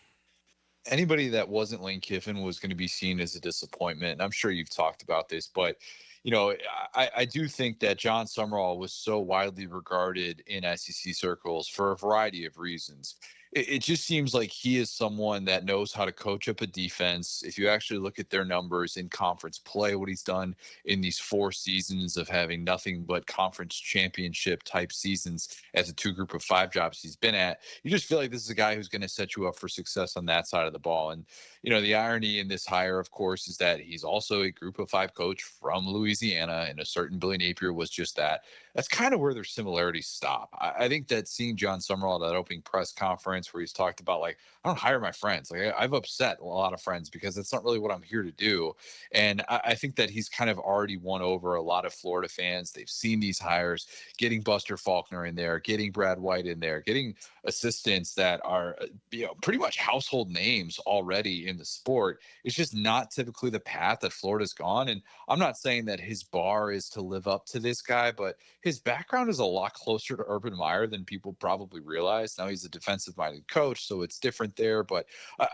Anybody that wasn't Lane Kiffin was going to be seen as a disappointment. And I'm sure you've talked about this, but you know, I do think that John Sumrall was so widely regarded in SEC circles for a variety of reasons. it just seems like he is someone that knows how to coach up a defense. If you actually look at their numbers in conference play, what he's done in these 4 seasons of having nothing but conference championship type seasons as a 2 group of 5 jobs he's been at, you just feel like this is a guy who's going to set you up for success on that side of the ball. And, the irony in this hire, of course, is that he's also a group of 5 coach from Louisiana, and a certain Billy Napier was just that. That's kind of where their similarities stop. I think that seeing John Summerall at that opening press conference where he's talked about, like, I don't hire my friends. Like, I've upset a lot of friends because that's not really what I'm here to do. And I think that he's kind of already won over a lot of Florida fans. They've seen these hires, getting Buster Faulkner in there, getting Brad White in there, getting assistants that are, pretty much household names already in the sport. It's just not typically the path that Florida's gone. And I'm not saying that his bar is to live up to this guy, but his background is a lot closer to Urban Meyer than people probably realize. Now he's a defensive-minded coach, so it's different there. But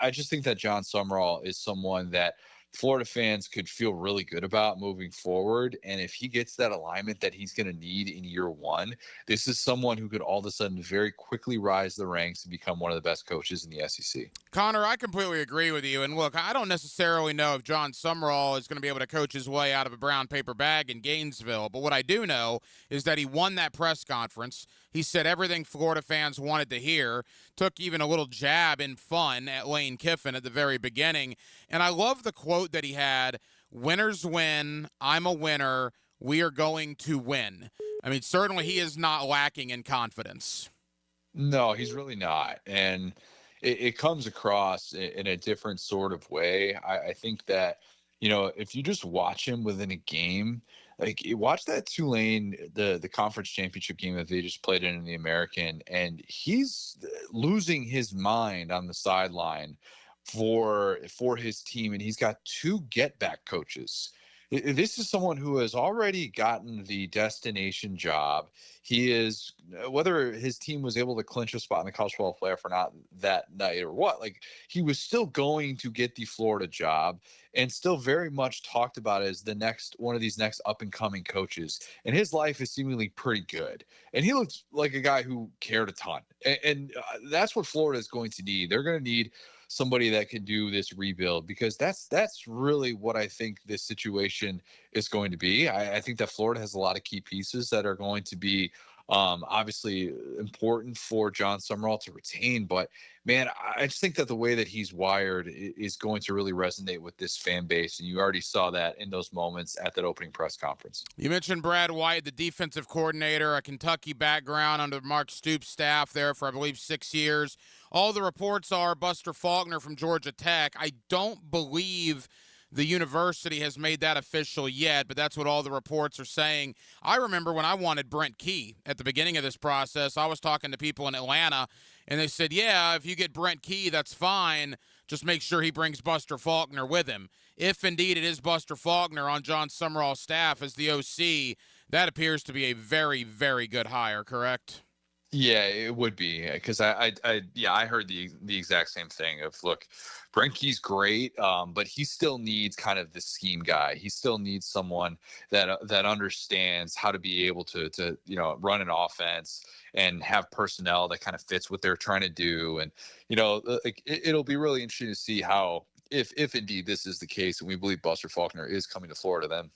I just think that John Summerall is someone that Florida fans could feel really good about moving forward. And if he gets that alignment that he's going to need in year 1, this is someone who could all of a sudden very quickly rise the ranks and become one of the best coaches in the SEC. Connor, I completely agree with you. And look, I don't necessarily know if John Summerall is going to be able to coach his way out of a brown paper bag in Gainesville. But what I do know is that he won that press conference. He said everything Florida fans wanted to hear, took even a little jab in fun at Lane Kiffin at the very beginning. And I love the quote that he had, "Winners win, I'm a winner, we are going to win." I mean, certainly he is not lacking in confidence. No, he's really not. And it comes across in a different sort of way. I think that, if you just watch him within a game, like you watch that Tulane, the conference championship game that they just played in the American, and he's losing his mind on the sideline for his team. And he's got 2 get back coaches. This is someone who has already gotten the destination job. He is, whether his team was able to clinch a spot in the college football playoff or not that night or what, like he was still going to get the Florida job and still very much talked about as the next one of these next up and coming coaches. And his life is seemingly pretty good. And he looks like a guy who cared a ton. And that's what Florida is going to need. They're going to need somebody that can do this rebuild, because that's really what I think this situation is going to be. I think that Florida has a lot of key pieces that are going to be obviously important for John Summerall to retain. But man, I just think that the way that he's wired is going to really resonate with this fan base. And you already saw that in those moments at that opening press conference. You mentioned Brad White, the defensive coordinator, a Kentucky background under Mark Stoops' staff there for, I believe, 6 years. All the reports are Buster Faulkner from Georgia Tech. I don't believe the university has made that official yet, but that's what all the reports are saying. I remember when I wanted Brent Key at the beginning of this process, I was talking to people in Atlanta, and they said, yeah, if you get Brent Key, that's fine. Just make sure he brings Buster Faulkner with him. If indeed it is Buster Faulkner on John Summerall's staff as the OC, that appears to be a very, very good hire, correct? Yeah, it would be, because I heard the exact same thing of, look, Brent Key's great, but he still needs kind of the scheme guy. He still needs someone that understands how to be able to run an offense and have personnel that kind of fits what they're trying to do. And it'll be really interesting to see how, if indeed this is the case, and we believe Buster Faulkner is coming to Florida, then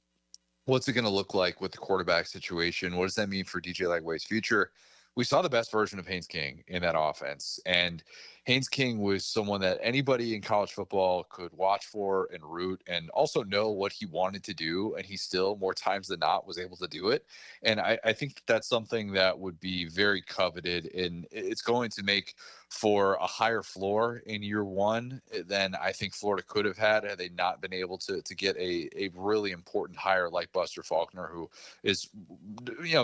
what's it going to look like with the quarterback situation? What does that mean for DJ Lagway's future? We saw the best version of Haynes King in that offense. And Haynes King was someone that anybody in college football could watch for and root, and also know what he wanted to do. And he still, more times than not, was able to do it. And I think that's something that would be very coveted, and it's going to make for a higher floor in year 1 than I think Florida could have had they not been able to get a really important hire like Buster Faulkner, who is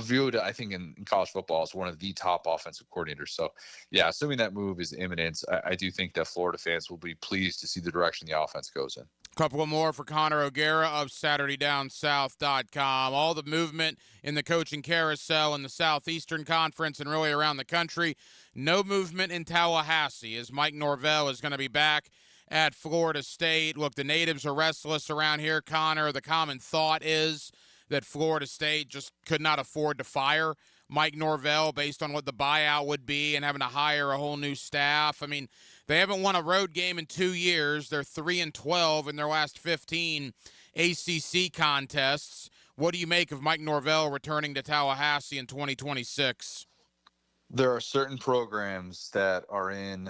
viewed, I think, in college football as one of the top offensive coordinators. So yeah, assuming that move is imminent, I do think that Florida fans will be pleased to see the direction the offense goes in. A couple more for Connor O'Gara of SaturdayDownSouth.com. All the movement in the coaching carousel in the Southeastern Conference and really around the country. No movement in Tallahassee, as Mike Norvell is going to be back at Florida State. Look, the natives are restless around here, Connor. The common thought is that Florida State just could not afford to fire Mike Norvell based on what the buyout would be and having to hire a whole new staff. I mean, they haven't won a road game in 2 years. They're 3-12 in their last 15 ACC contests. What do you make of Mike Norvell returning to Tallahassee in 2026? There are certain programs that are in,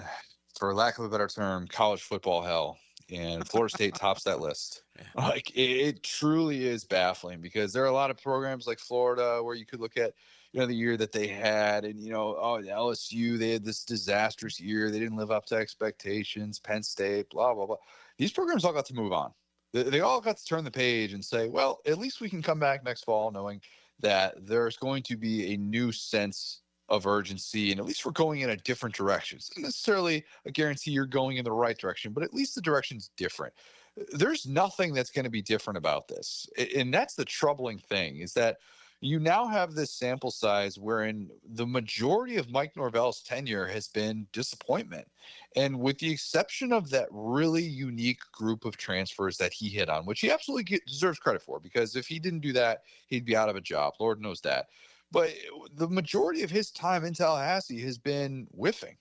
for lack of a better term, college football hell, and Florida State tops that list. Like, it truly is baffling, because there are a lot of programs like Florida where you could look at, the year that they had, and, LSU, they had this disastrous year. They didn't live up to expectations. Penn State, blah, blah, blah. These programs all got to move on. They all got to turn the page and say, well, at least we can come back next fall knowing that there's going to be a new sense of urgency, and at least we're going in a different direction. It's not necessarily a guarantee you're going in the right direction, but at least the direction's different. There's nothing that's going to be different about this. And that's the troubling thing, is that you now have this sample size wherein the majority of Mike Norvell's tenure has been disappointment. And with the exception of that really unique group of transfers that he hit on, which he absolutely deserves credit for, because if he didn't do that, he'd be out of a job. Lord knows that. But the majority of his time in Tallahassee has been whiffing.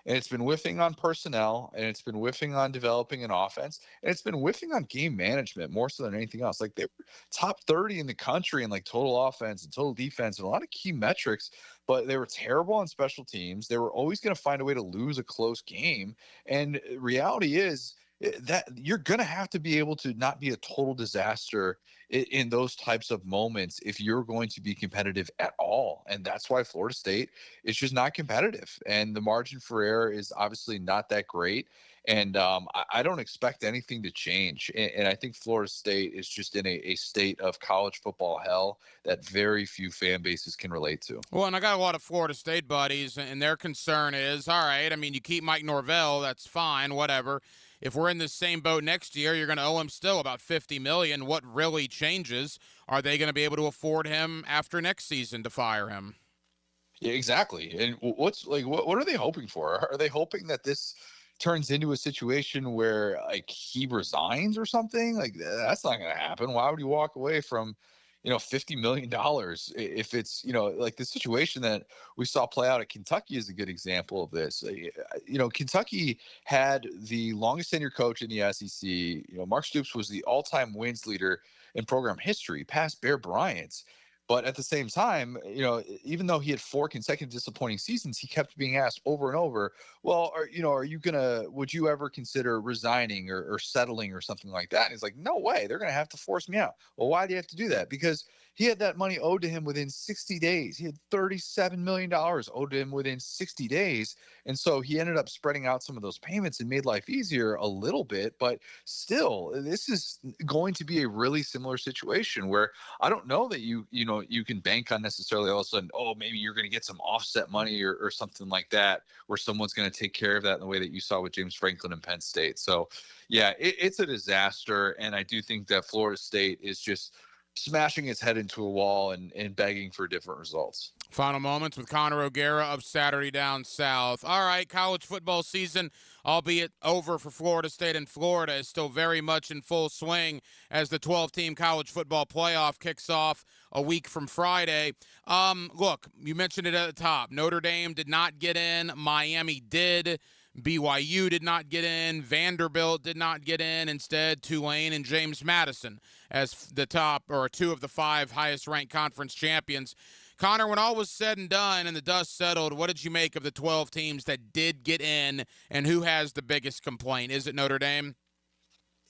And it's been whiffing on personnel, and it's been whiffing on developing an offense, and it's been whiffing on game management more so than anything else. Like, they were top 30 in the country in like total offense and total defense and a lot of key metrics, but they were terrible on special teams. They were always going to find a way to lose a close game. And reality is that you're going to have to be able to not be a total disaster in those types of moments if you're going to be competitive at all. And that's why Florida State is just not competitive. And the margin for error is obviously not that great. And I don't expect anything to change. And I think Florida State is just in a state of college football hell that very few fan bases can relate to. Well, and I got a lot of Florida State buddies, and their concern is, all right, I mean, you keep Mike Norvell, that's fine, whatever. If we're in the same boat next year, you're going to owe him still about $50 million. What really changes? Are they going to be able to afford him after next season to fire him? Yeah, exactly. And what are they hoping for? Are they hoping that this turns into a situation where like he resigns or something? Like, that's not going to happen. Why would he walk away from, $50 million if it's, like the situation that we saw play out at Kentucky is a good example of this. Kentucky had the longest tenured coach in the SEC. Mark Stoops was the all-time wins leader in program history, past Bear Bryant. But at the same time, even though he had 4 consecutive disappointing seasons, he kept being asked over and over, well, would you ever consider resigning or settling or something like that? And he's like, no way, they're going to have to force me out. Well, why do you have to do that? Because he had that money owed to him within 60 days. He had $37 million owed to him within 60 days. And so he ended up spreading out some of those payments and made life easier a little bit. But still, this is going to be a really similar situation where I don't know that you can bank on necessarily all of a sudden, oh, maybe you're going to get some offset money or something like that, where someone's going to take care of that in the way that you saw with James Franklin and Penn State. So, yeah, it's a disaster. And I do think that Florida State is just smashing its head into a wall and begging for different results. Final moments with Connor O'Gara of Saturday Down South. All right, college football season, albeit over for Florida State and Florida, is still very much in full swing as the 12-team college football playoff kicks off a week from Friday. Look, you mentioned it at the top. Notre Dame did not get in. Miami did. BYU did not get in. Vanderbilt did not get in. Instead, Tulane and James Madison as the top or 2 of the 5 highest-ranked conference champions. Connor, when all was said and done and the dust settled, what did you make of the 12 teams that did get in, and who has the biggest complaint? Is it Notre Dame?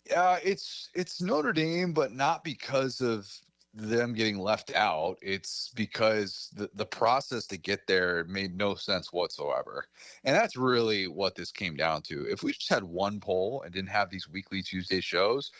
It's Notre Dame, but not because of them getting left out. It's because the process to get there made no sense whatsoever. And that's really what this came down to. If we just had one poll and didn't have these weekly Tuesday shows,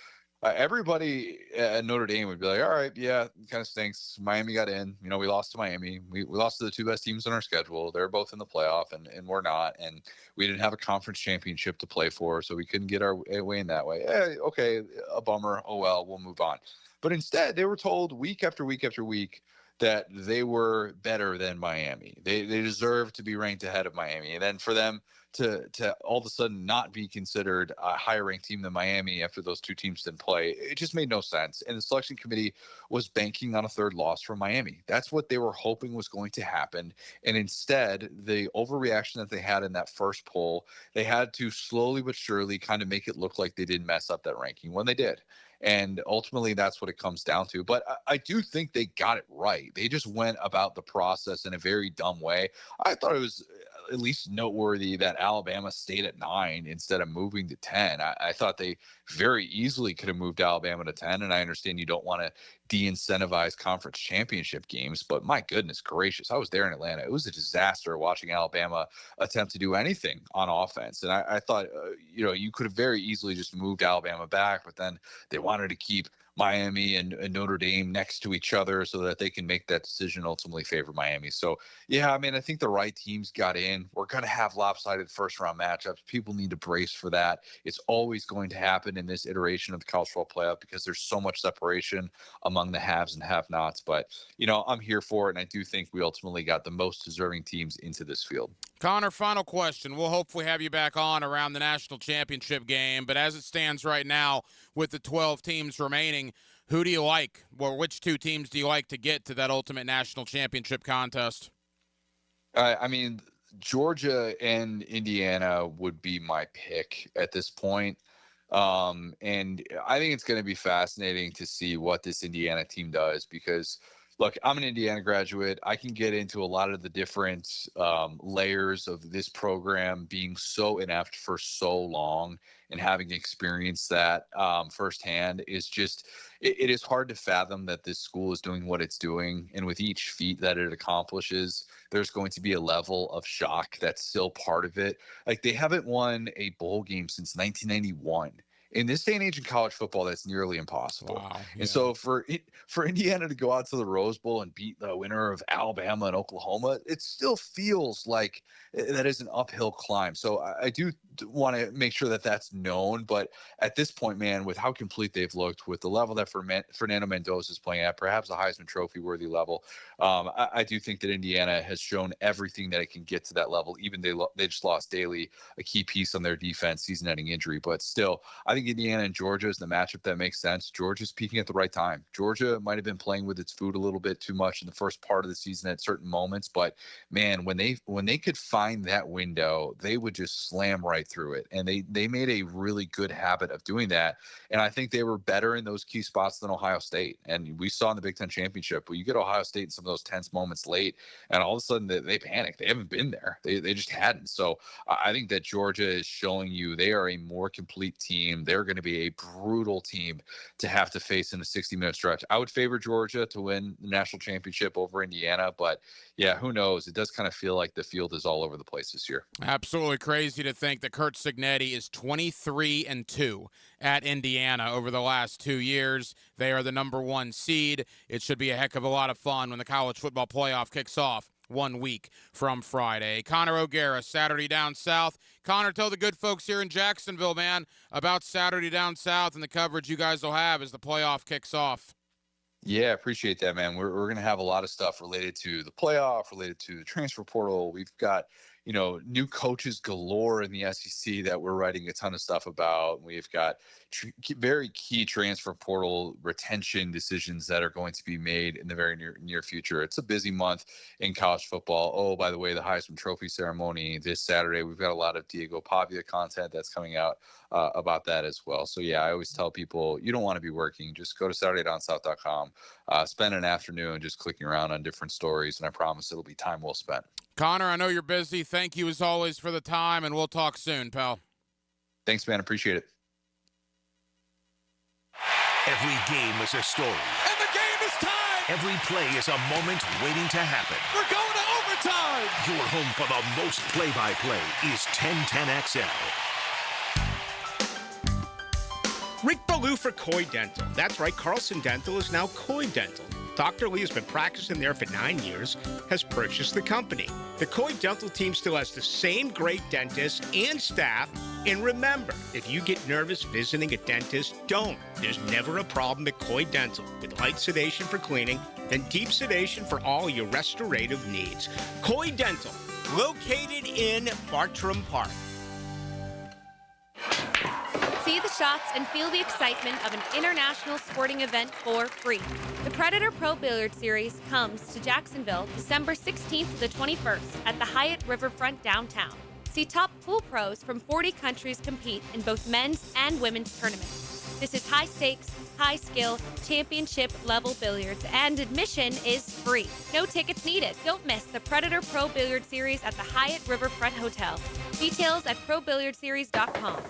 everybody at Notre Dame would be like, all right, yeah, it kind of stinks. Miami got in. We lost to Miami. We lost to the 2 best teams on our schedule. They're both in the playoff, and we're not. And we didn't have a conference championship to play for, so we couldn't get our way in that way. Okay, a bummer. Oh, well, we'll move on. But instead, they were told week after week after week that they were better than Miami. They deserved to be ranked ahead of Miami. And then for them to all of a sudden not be considered a higher ranked team than Miami after those two teams didn't play. It just made no sense. And the selection committee was banking on a third loss from Miami. That's what they were hoping was going to happen. And instead, the overreaction that they had in that first poll, they had to slowly but surely kind of make it look like they didn't mess up that ranking when they did. And ultimately, that's what it comes down to. But I do think they got it right. They just went about the process in a very dumb way. I thought it was at least noteworthy that Alabama stayed at 9 instead of moving to 10. I thought they very easily could have moved Alabama to 10. And I understand you don't want to de-incentivize conference championship games, but my goodness gracious, I was there in Atlanta. It was a disaster watching Alabama attempt to do anything on offense. And I thought, you could have very easily just moved Alabama back, but then they wanted to keep Miami and Notre Dame next to each other so that they can make that decision ultimately favor Miami. So, yeah, I mean, I think the right teams got in. We're going to have lopsided first-round matchups. People need to brace for that. It's always going to happen in this iteration of the college football playoff because there's so much separation among the haves and have-nots. But, I'm here for it, and I do think we ultimately got the most deserving teams into this field. Connor, final question. We'll hopefully have you back on around the national championship game. But as it stands right now, with the 12 teams remaining, who do you like? Or which two teams do you like to get to that ultimate national championship contest? I mean, Georgia and Indiana would be my pick at this point. And I think it's going to be fascinating to see what this Indiana team does because, look, I'm an Indiana graduate. I can get into a lot of the different layers of this program being so inept for so long and having experienced that firsthand is just it is hard to fathom that this school is doing what it's doing. And with each feat that it accomplishes, there's going to be a level of shock that's still part of it. Like they haven't won a bowl game since 1991. In this day and age in college football, that's nearly impossible. Wow, yeah. And so for Indiana to go out to the Rose Bowl and beat the winner of Alabama and Oklahoma, it still feels like that is an uphill climb. So I do want to make sure that that's known. But at this point, man, with how complete they've looked, with the level that Fernando Mendoza is playing at, perhaps a Heisman Trophy worthy level, I do think that Indiana has shown everything that it can get to that level. Even they just lost Daly, a key piece on their defense, season-ending injury. But still, I think Indiana and Georgia is the matchup that makes sense. Georgia's peaking at the right time. Georgia might have been playing with its food a little bit too much in the first part of the season at certain moments, but man, when they could find that window, they would just slam right through it. And they made a really good habit of doing that. And I think they were better in those key spots than Ohio State. And we saw in the Big Ten Championship, where you get Ohio State in some of those tense moments late, and all of a sudden they panic. They haven't been there. They just hadn't. So I think that Georgia is showing you they are a more complete team. They're going to be a brutal team to have to face in a 60-minute stretch. I would favor Georgia to win the national championship over Indiana, but yeah, who knows? It does kind of feel like the field is all over the place this year. Absolutely crazy to think that Curt Cignetti is 23-2 at Indiana over the last 2 years. They are the number 1 seed. It should be a heck of a lot of fun when the college football playoff kicks off 1 week from Friday. Connor O'Gara, Saturday Down South. Connor, tell the good folks here in Jacksonville, man, about Saturday Down South and the coverage you guys will have as the playoff kicks off. Yeah, appreciate that, man. We're going to have a lot of stuff related to the playoff, related to the transfer portal. We've got, new coaches galore in the SEC that we're writing a ton of stuff about. We've got very key transfer portal retention decisions that are going to be made in the very near future. It's a busy month in college football. Oh, by the way, the Heisman Trophy ceremony this Saturday. We've got a lot of Diego Pavia content that's coming out about that as well. So, yeah, I always tell people you don't want to be working. Just go to SaturdayDownSouth.com, spend an afternoon just clicking around on different stories, and I promise it'll be time well spent. Connor, I know you're busy. Thank you as always for the time, and we'll talk soon, pal. Thanks, man. Appreciate it. Every game is a story. And the game is tied. Every play is a moment waiting to happen. We're going to overtime. Your home for the most play-by-play is 1010XL. Rick Ballou for Coy Dental. That's right, Carlson Dental is now Coy Dental. Dr. Lee has been practicing there for 9 years, has purchased the company. The Coy Dental team still has the same great dentists and staff. And remember, if you get nervous visiting a dentist, don't. There's never a problem at Coy Dental. With light sedation for cleaning, then deep sedation for all your restorative needs. Coy Dental, located in Bartram Park. See the shots and feel the excitement of an international sporting event for free. The Predator Pro Billiard Series comes to Jacksonville December 16th to the 21st at the Hyatt Riverfront downtown. See top pool pros from 40 countries compete in both men's and women's tournaments. This is high stakes, high skill, championship level billiards, and admission is free. No tickets needed. Don't miss the Predator Pro Billiard Series at the Hyatt Riverfront Hotel. Details at probilliardseries.com.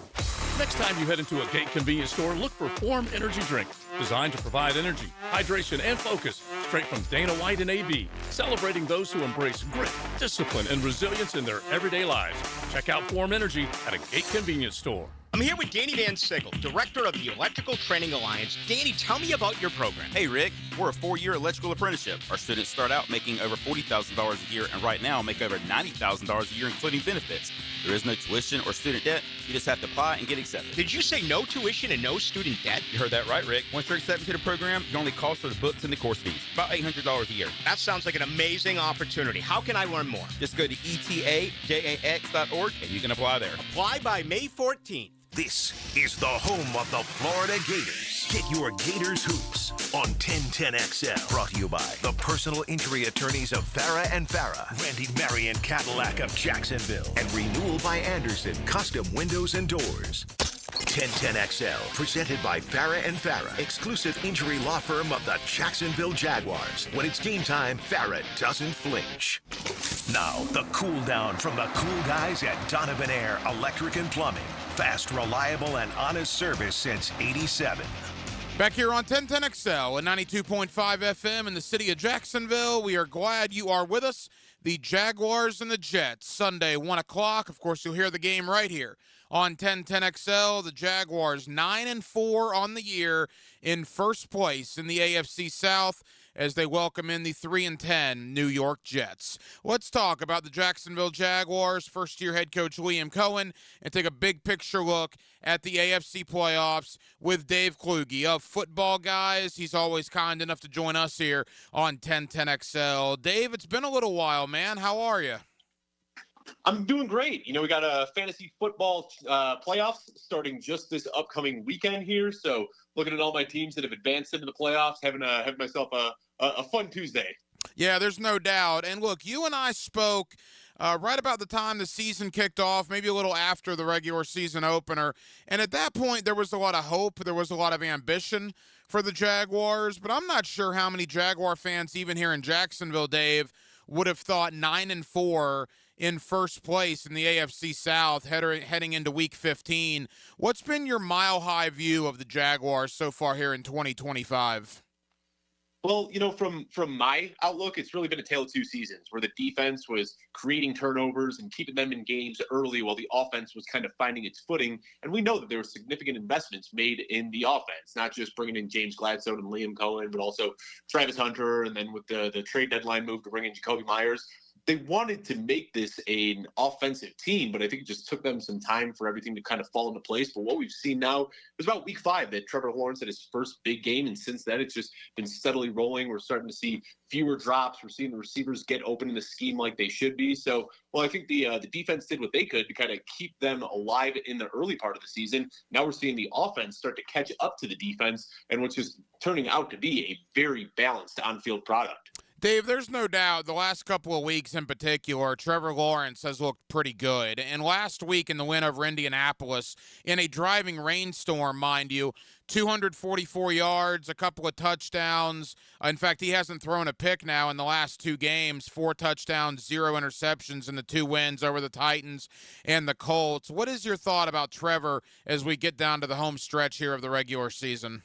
Next time you head into a Gate convenience store, look for Form Energy Drink, designed to provide energy, hydration, and focus straight from Dana White and AB, celebrating those who embrace grit, discipline, and resilience in their everyday lives. Check out Form Energy at a Gate convenience store. I'm here with Danny Van Sickle, director of the Electrical Training Alliance. Danny, tell me about your program. Hey, Rick. We're a 4-year electrical apprenticeship. Our students start out making over $40,000 a year, and right now make over $90,000 a year, including benefits. There is no tuition or student debt. You just have to apply and get accepted. Did you say no tuition and no student debt? You heard that right, Rick. Once you're accepted to the program, your only cost for the books and the course fees. About $800 a year. That sounds like an amazing opportunity. How can I learn more? Just go to etajax.org and you can apply there. Apply by May 14th. This is the home of the Florida Gators. Get your Gators hoops on 1010XL. Brought to you by the personal injury attorneys of Farah and Farah, Randy Marion Cadillac of Jacksonville, and Renewal by Anderson Custom Windows and Doors. 1010XL, presented by Farah and Farah, exclusive injury law firm of the Jacksonville Jaguars. When it's game time, Farah doesn't flinch. Now, the cool down from the cool guys at Donovan Air Electric and Plumbing. Fast, reliable, and honest service since '87. Back here on 1010XL and 92.5 FM in the city of Jacksonville. We are glad you are with us. The Jaguars and the Jets, Sunday, 1 o'clock. Of course, you'll hear the game right here on 1010XL. The Jaguars 9-4 on the year, in first place in the AFC South, as they welcome in the 3-10 New York Jets. Let's talk about the Jacksonville Jaguars, first-year head coach Liam Cohen, and take a big picture look at the AFC playoffs with Dave Kluge of Football Guys. He's always kind enough to join us here on 1010XL. Dave, it's been a little while, man. How are you? I'm doing great. You know, we got a fantasy football playoffs starting just this upcoming weekend here. So looking at all my teams that have advanced into the playoffs, having myself a fun Tuesday. Yeah, there's no doubt. And look, you and I spoke right about the time the season kicked off, maybe a little after the regular season opener. And at that point, there was a lot of hope. There was a lot of ambition for the Jaguars. But I'm not sure how many Jaguar fans, even here in Jacksonville, Dave, would have thought 9-4 in first place in the AFC South heading into Week 15. What's been your mile-high view of the Jaguars so far here in 2025? Well, you know, from my outlook, it's really been a tale of two seasons where the defense was creating turnovers and keeping them in games early while the offense was kind of finding its footing. And we know that there were significant investments made in the offense, not just bringing in James Gladstone and Liam Cohen, but also Travis Hunter, and then with the trade deadline move to bring in Jacoby Myers. They wanted to make this an offensive team, but I think it just took them some time for everything to kind of fall into place. But what we've seen now is about Week 5 that Trevor Lawrence had his first big game, and since then it's just been steadily rolling. We're starting to see fewer drops. We're seeing the receivers get open in the scheme like they should be. So, well, I think the defense did what they could to kind of keep them alive in the early part of the season. Now we're seeing the offense start to catch up to the defense, and which is turning out to be a very balanced on-field product. Dave, there's no doubt the last couple of weeks in particular, Trevor Lawrence has looked pretty good. And last week in the win over Indianapolis, in a driving rainstorm, mind you, 244 yards, a couple of touchdowns. In fact, he hasn't thrown a pick now in the last two games, 4 touchdowns, 0 interceptions in the 2 wins over the Titans and the Colts. What is your thought about Trevor as we get down to the home stretch here of the regular season?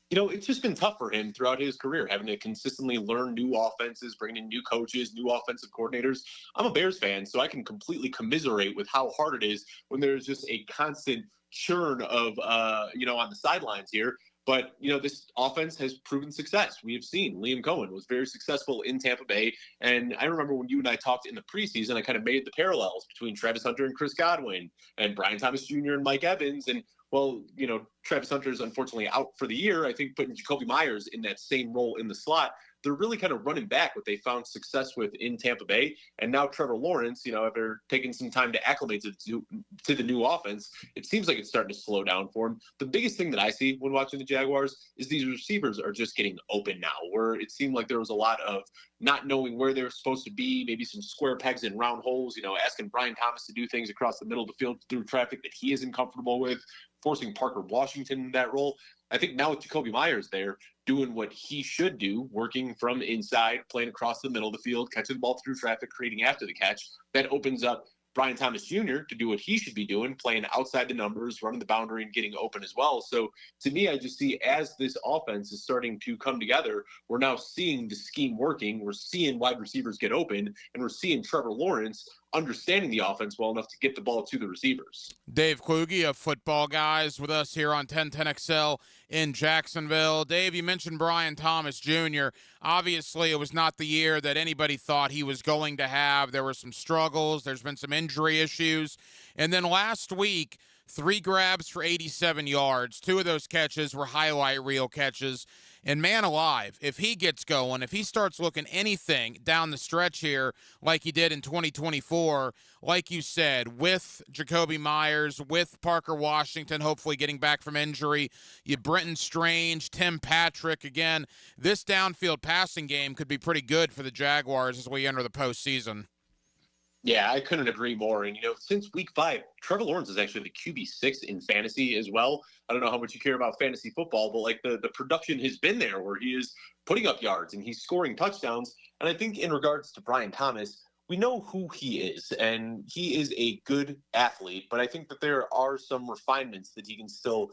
You know, it's just been tough for him throughout his career, having to consistently learn new offenses, bringing in new coaches, new offensive coordinators. I'm a Bears fan, so I can completely commiserate with how hard it is when there's just a constant churn of, on the sidelines here. But, you know, this offense has proven success. We have seen Liam Cohen was very successful in Tampa Bay. And I remember when you and I talked in the preseason, I kind of made the parallels between Travis Hunter and Chris Godwin and Brian Thomas Jr. and Mike Evans. And, well, you know, Travis Hunter is unfortunately out for the year. I think putting Jacoby Myers in that same role in the slot they're really kind of running back what they found success with in Tampa Bay. And now Trevor Lawrence, after taking some time to acclimate to the new offense, it seems like it's starting to slow down for him. The biggest thing that I see when watching the Jaguars is these receivers are just getting open now, where it seemed like there was a lot of not knowing where they were supposed to be, maybe some square pegs in round holes, asking Brian Thomas to do things across the middle of the field through traffic that he isn't comfortable with, forcing Parker Washington in that role. I think now with Jakobi Meyers there, doing what he should do, working from inside, playing across the middle of the field, catching the ball through traffic, creating after the catch, that opens up Brian Thomas Jr. to do what he should be doing, playing outside the numbers, running the boundary, and getting open as well. So to me, I just see as this offense is starting to come together, we're now seeing the scheme working. We're seeing wide receivers get open, and we're seeing Trevor Lawrence understanding the offense well enough to get the ball to the receivers. Dave Kluge of Football Guys with us here on 1010XL in Jacksonville. Dave, you mentioned Brian Thomas Jr. Obviously, it was not the year that anybody thought he was going to have. There were some struggles. There's been some injury issues. And then last week, 3 grabs for 87 yards. 2 of those catches were highlight reel catches. And man alive, if he gets going, if he starts looking anything down the stretch here like he did in 2024, like you said, with Jakobi Meyers, with Parker Washington hopefully getting back from injury, you Brenton Strange, Tim Patrick, again, this downfield passing game could be pretty good for the Jaguars as we enter the postseason. Yeah, I couldn't agree more. And, since week 5, Trevor Lawrence is actually the QB6 in fantasy as well. I don't know how much you care about fantasy football, but the production has been there where he is putting up yards and he's scoring touchdowns. And I think in regards to Brian Thomas, we know who he is, and he is a good athlete, but I think that there are some refinements that he can still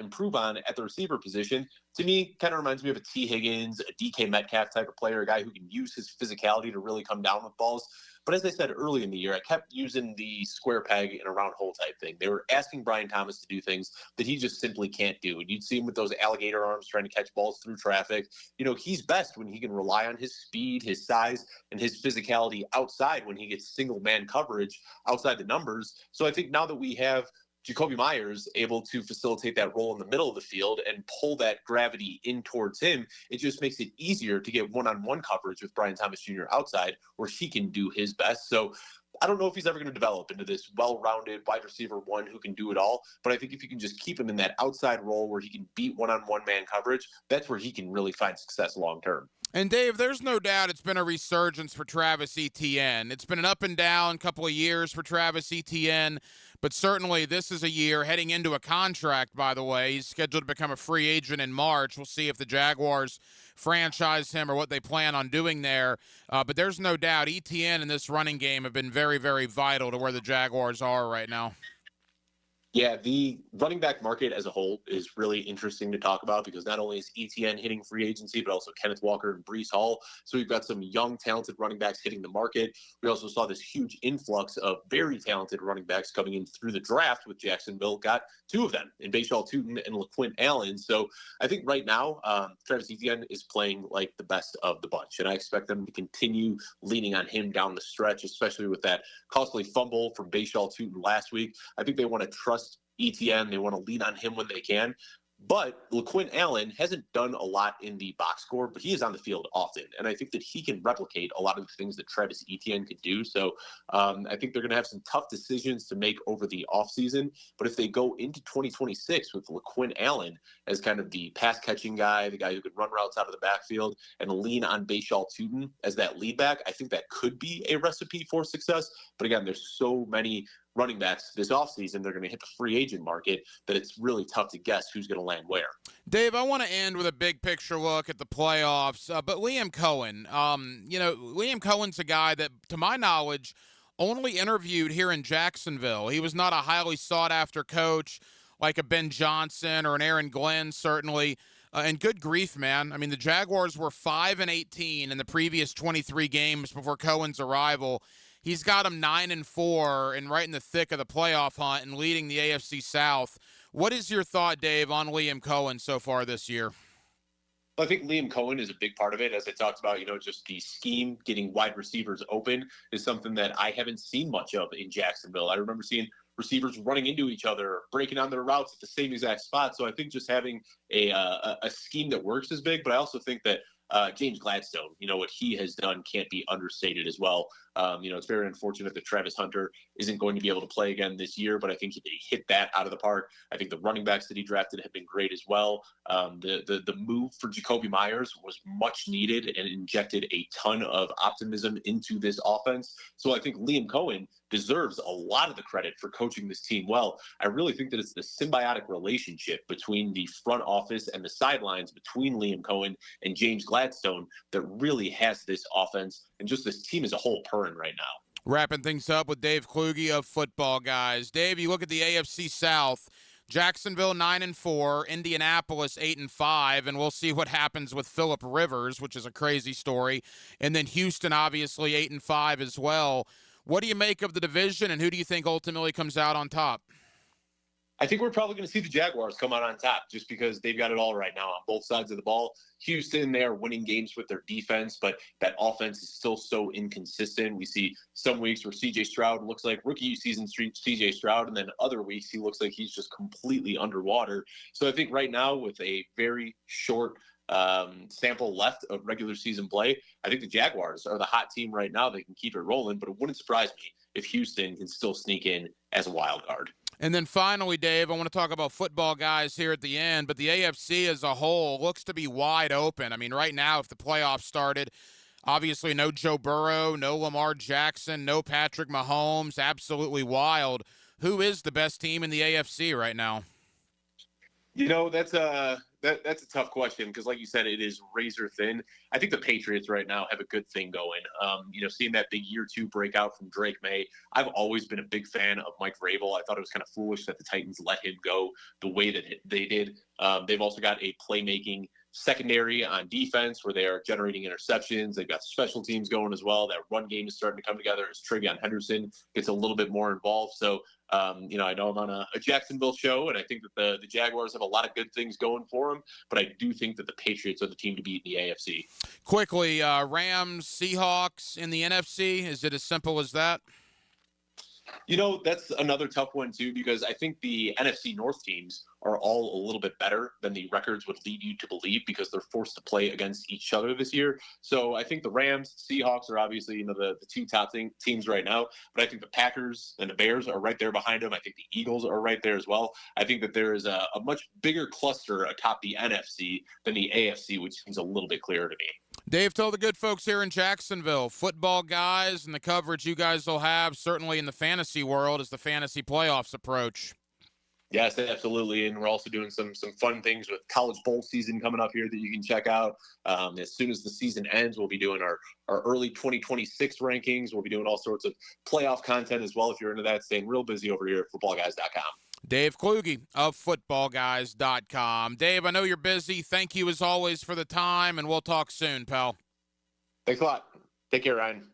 improve on at the receiver position. To me, kind of reminds me of a T. Higgins, a DK Metcalf type of player, a guy who can use his physicality to really come down with balls. But as I said early in the year, I kept using the square peg in a round hole type thing. They were asking Brian Thomas to do things that he just simply can't do. And you'd see him with those alligator arms trying to catch balls through traffic. He's best when he can rely on his speed, his size, and his physicality outside when he gets single man coverage outside the numbers. So I think now that we have Jakobi Meyers able to facilitate that role in the middle of the field and pull that gravity in towards him, it just makes it easier to get one-on-one coverage with Brian Thomas Jr. outside where he can do his best. So I don't know if he's ever going to develop into this well-rounded wide receiver one who can do it all, but I think if you can just keep him in that outside role where he can beat one-on-one man coverage, that's where he can really find success long-term. And Dave, there's no doubt it's been a resurgence for Travis Etienne. It's been an up and down couple of years for Travis Etienne, but certainly this is a year heading into a contract, by the way. He's scheduled to become a free agent in March. We'll see if the Jaguars franchise him or what they plan on doing there. But there's no doubt Etienne and this running game have been very, very vital to where the Jaguars are right now. Yeah, the running back market as a whole is really interesting to talk about because not only is Etienne hitting free agency, but also Kenneth Walker and Breece Hall. So we've got some young, talented running backs hitting the market. We also saw this huge influx of very talented running backs coming in through the draft with Jacksonville. Got 2 of them in Bashaw Tutin and LaQuint Allen. So I think right now, Travis Etienne is playing like the best of the bunch. And I expect them to continue leaning on him down the stretch, especially with that costly fumble from Bashaw Tutin last week. I think they want to trust Etienne. They want to lean on him when they can. But LaQuint Allen hasn't done a lot in the box score, but he is on the field often. And I think that he can replicate a lot of the things that Travis Etienne could do. So I think they're going to have some tough decisions to make over the offseason. But if they go into 2026 with LaQuint Allen as kind of the pass-catching guy, the guy who could run routes out of the backfield, and lean on Bashaw Tutin as that lead back, I think that could be a recipe for success. But again, there's so many running backs this offseason, they're going to hit the free agent market, that it's really tough to guess who's going to land where. Dave, I want to end with a big picture look at the playoffs, but Liam Cohen, Liam Cohen's a guy that, to my knowledge, only interviewed here in Jacksonville. He was not a highly sought-after coach like a Ben Johnson or an Aaron Glenn, certainly. And good grief, man. I mean, the Jaguars were 5-18 in the previous 23 games before Cohen's arrival. He's got them 9-4 and right in the thick of the playoff hunt and leading the AFC South. What is your thought, Dave, on Liam Cohen so far this year? I think Liam Cohen is a big part of it. As I talked about, just the scheme, getting wide receivers open is something that I haven't seen much of in Jacksonville. I remember seeing receivers running into each other, breaking on their routes at the same exact spot. So I think just having a scheme that works is big, but I also think that James Gladstone, what he has done can't be understated as well. It's very unfortunate that Travis Hunter isn't going to be able to play again this year, but I think he hit that out of the park. I think the running backs that he drafted have been great as well. The move for Jacoby Myers was much needed and injected a ton of optimism into this offense. So I think Liam Cohen deserves a lot of the credit for coaching this team well. I really think that it's the symbiotic relationship between the front office and the sidelines between Liam Cohen and James Gladstone that really has this offense and just this team as a whole purring right now. Wrapping things up with Dave Kluge of Football Guys. Dave, you look at the AFC South. Jacksonville 9-4, Indianapolis 8-5, and we'll see what happens with Phillip Rivers, which is a crazy story. And then Houston, obviously 8-5 as well. What do you make of the division, and who do you think ultimately comes out on top? I think we're probably going to see the Jaguars come out on top just because they've got it all right now on both sides of the ball. Houston, they are winning games with their defense, but that offense is still so inconsistent. We see some weeks where C.J. Stroud looks like rookie season C.J. Stroud, and then other weeks he looks like he's just completely underwater. So I think right now with a very short sample left of regular season play, I think the Jaguars are the hot team right now. They can keep it rolling, but it wouldn't surprise me if Houston can still sneak in as a wild card. And then finally, Dave, I want to talk about Football Guys here at the end, but the AFC as a whole looks to be wide open. I mean, right now, if the playoffs started, obviously no Joe Burrow, no Lamar Jackson, no Patrick Mahomes, absolutely wild. Who is the best team in the AFC right now? That's a tough question because, like you said, it is razor thin. I think the Patriots right now have a good thing going. Seeing that big year 2 breakout from Drake May, I've always been a big fan of Mike Vrabel. I thought it was kind of foolish that the Titans let him go the way that they did. They've also got a playmaking secondary on defense where they are generating interceptions. They've got special teams going as well. That run game is starting to come together as TreVeyon Henderson gets a little bit more involved. So, I know I'm on a Jacksonville show, and I think that the Jaguars have a lot of good things going for them, but I do think that the Patriots are the team to beat in the AFC. Quickly, Rams, Seahawks in the NFC. Is it as simple as that? That's another tough one, too, because I think the NFC North teams are all a little bit better than the records would lead you to believe because they're forced to play against each other this year. So I think the Rams, Seahawks are obviously, the two top teams right now, but I think the Packers and the Bears are right there behind them. I think the Eagles are right there as well. I think that there is a much bigger cluster atop the NFC than the AFC, which seems a little bit clearer to me. Dave, tell the good folks here in Jacksonville, Football Guys and the coverage you guys will have, certainly in the fantasy world, as the fantasy playoffs approach. Yes, absolutely. And we're also doing some fun things with college bowl season coming up here that you can check out. As soon as the season ends, we'll be doing our early 2026 rankings. We'll be doing all sorts of playoff content as well. If you're into that, staying real busy over here at footballguys.com. Dave Kluge of footballguys.com. Dave, I know you're busy. Thank you as always for the time, and we'll talk soon, pal. Thanks a lot. Take care, Ryan.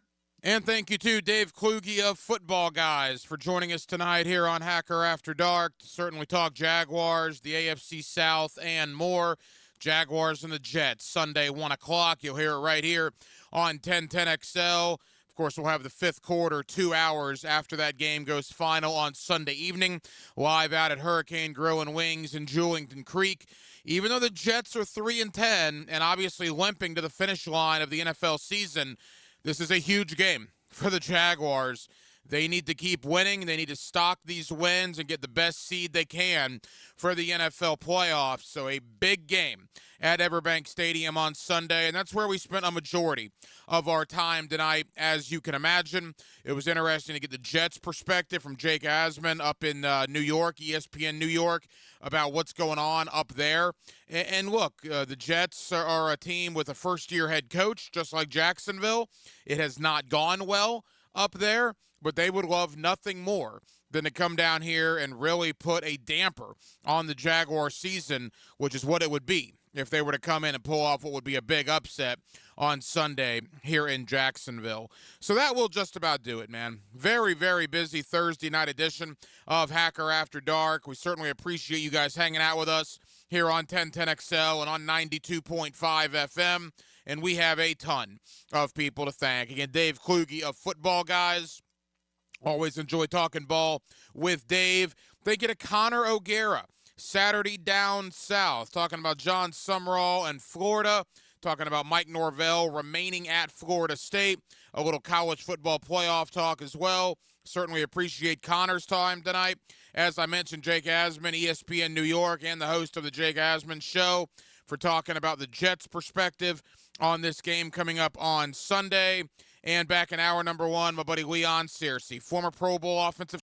And thank you, too, Dave Kluge of Football Guys, for joining us tonight here on Hacker After Dark to certainly talk Jaguars, the AFC South, and more. Jaguars and the Jets, Sunday, 1 o'clock. You'll hear it right here on 1010XL. Of course, we'll have the fifth quarter 2 hours after that game goes final on Sunday evening, live out at Hurricane Grill and Wings in Julington Creek. Even though the Jets are 3-10 and obviously limping to the finish line of the NFL season, this is a huge game for the Jaguars. They need to keep winning. They need to stock these wins and get the best seed they can for the NFL playoffs. So a big game at Everbank Stadium on Sunday, and that's where we spent a majority of our time tonight, as you can imagine. It was interesting to get the Jets' perspective from Jake Asman up in New York, ESPN New York, about what's going on up there. And look, the Jets are a team with a first-year head coach, just like Jacksonville. It has not gone well up there, but they would love nothing more than to come down here and really put a damper on the Jaguar season, which is what it would be if they were to come in and pull off what would be a big upset on Sunday here in Jacksonville. So that will just about do it, man. Very, very busy Thursday night edition of Hacker After Dark. We certainly appreciate you guys hanging out with us here on 1010XL and on 92.5 FM. And we have a ton of people to thank. Again, Dave Kluge of Football Guys. Always enjoy talking ball with Dave. Thank you to Connor O'Gara, Saturday Down South, talking about John Summerall and Florida. talking about Mike Norvell remaining at Florida State, a little college football playoff talk as well. Certainly appreciate Connor's time tonight. As I mentioned, Jake Asman, ESPN New York, and the host of the Jake Asman Show for talking about the Jets' perspective on this game coming up on Sunday. And back in hour number one, my buddy Leon Searcy, former Pro Bowl offensive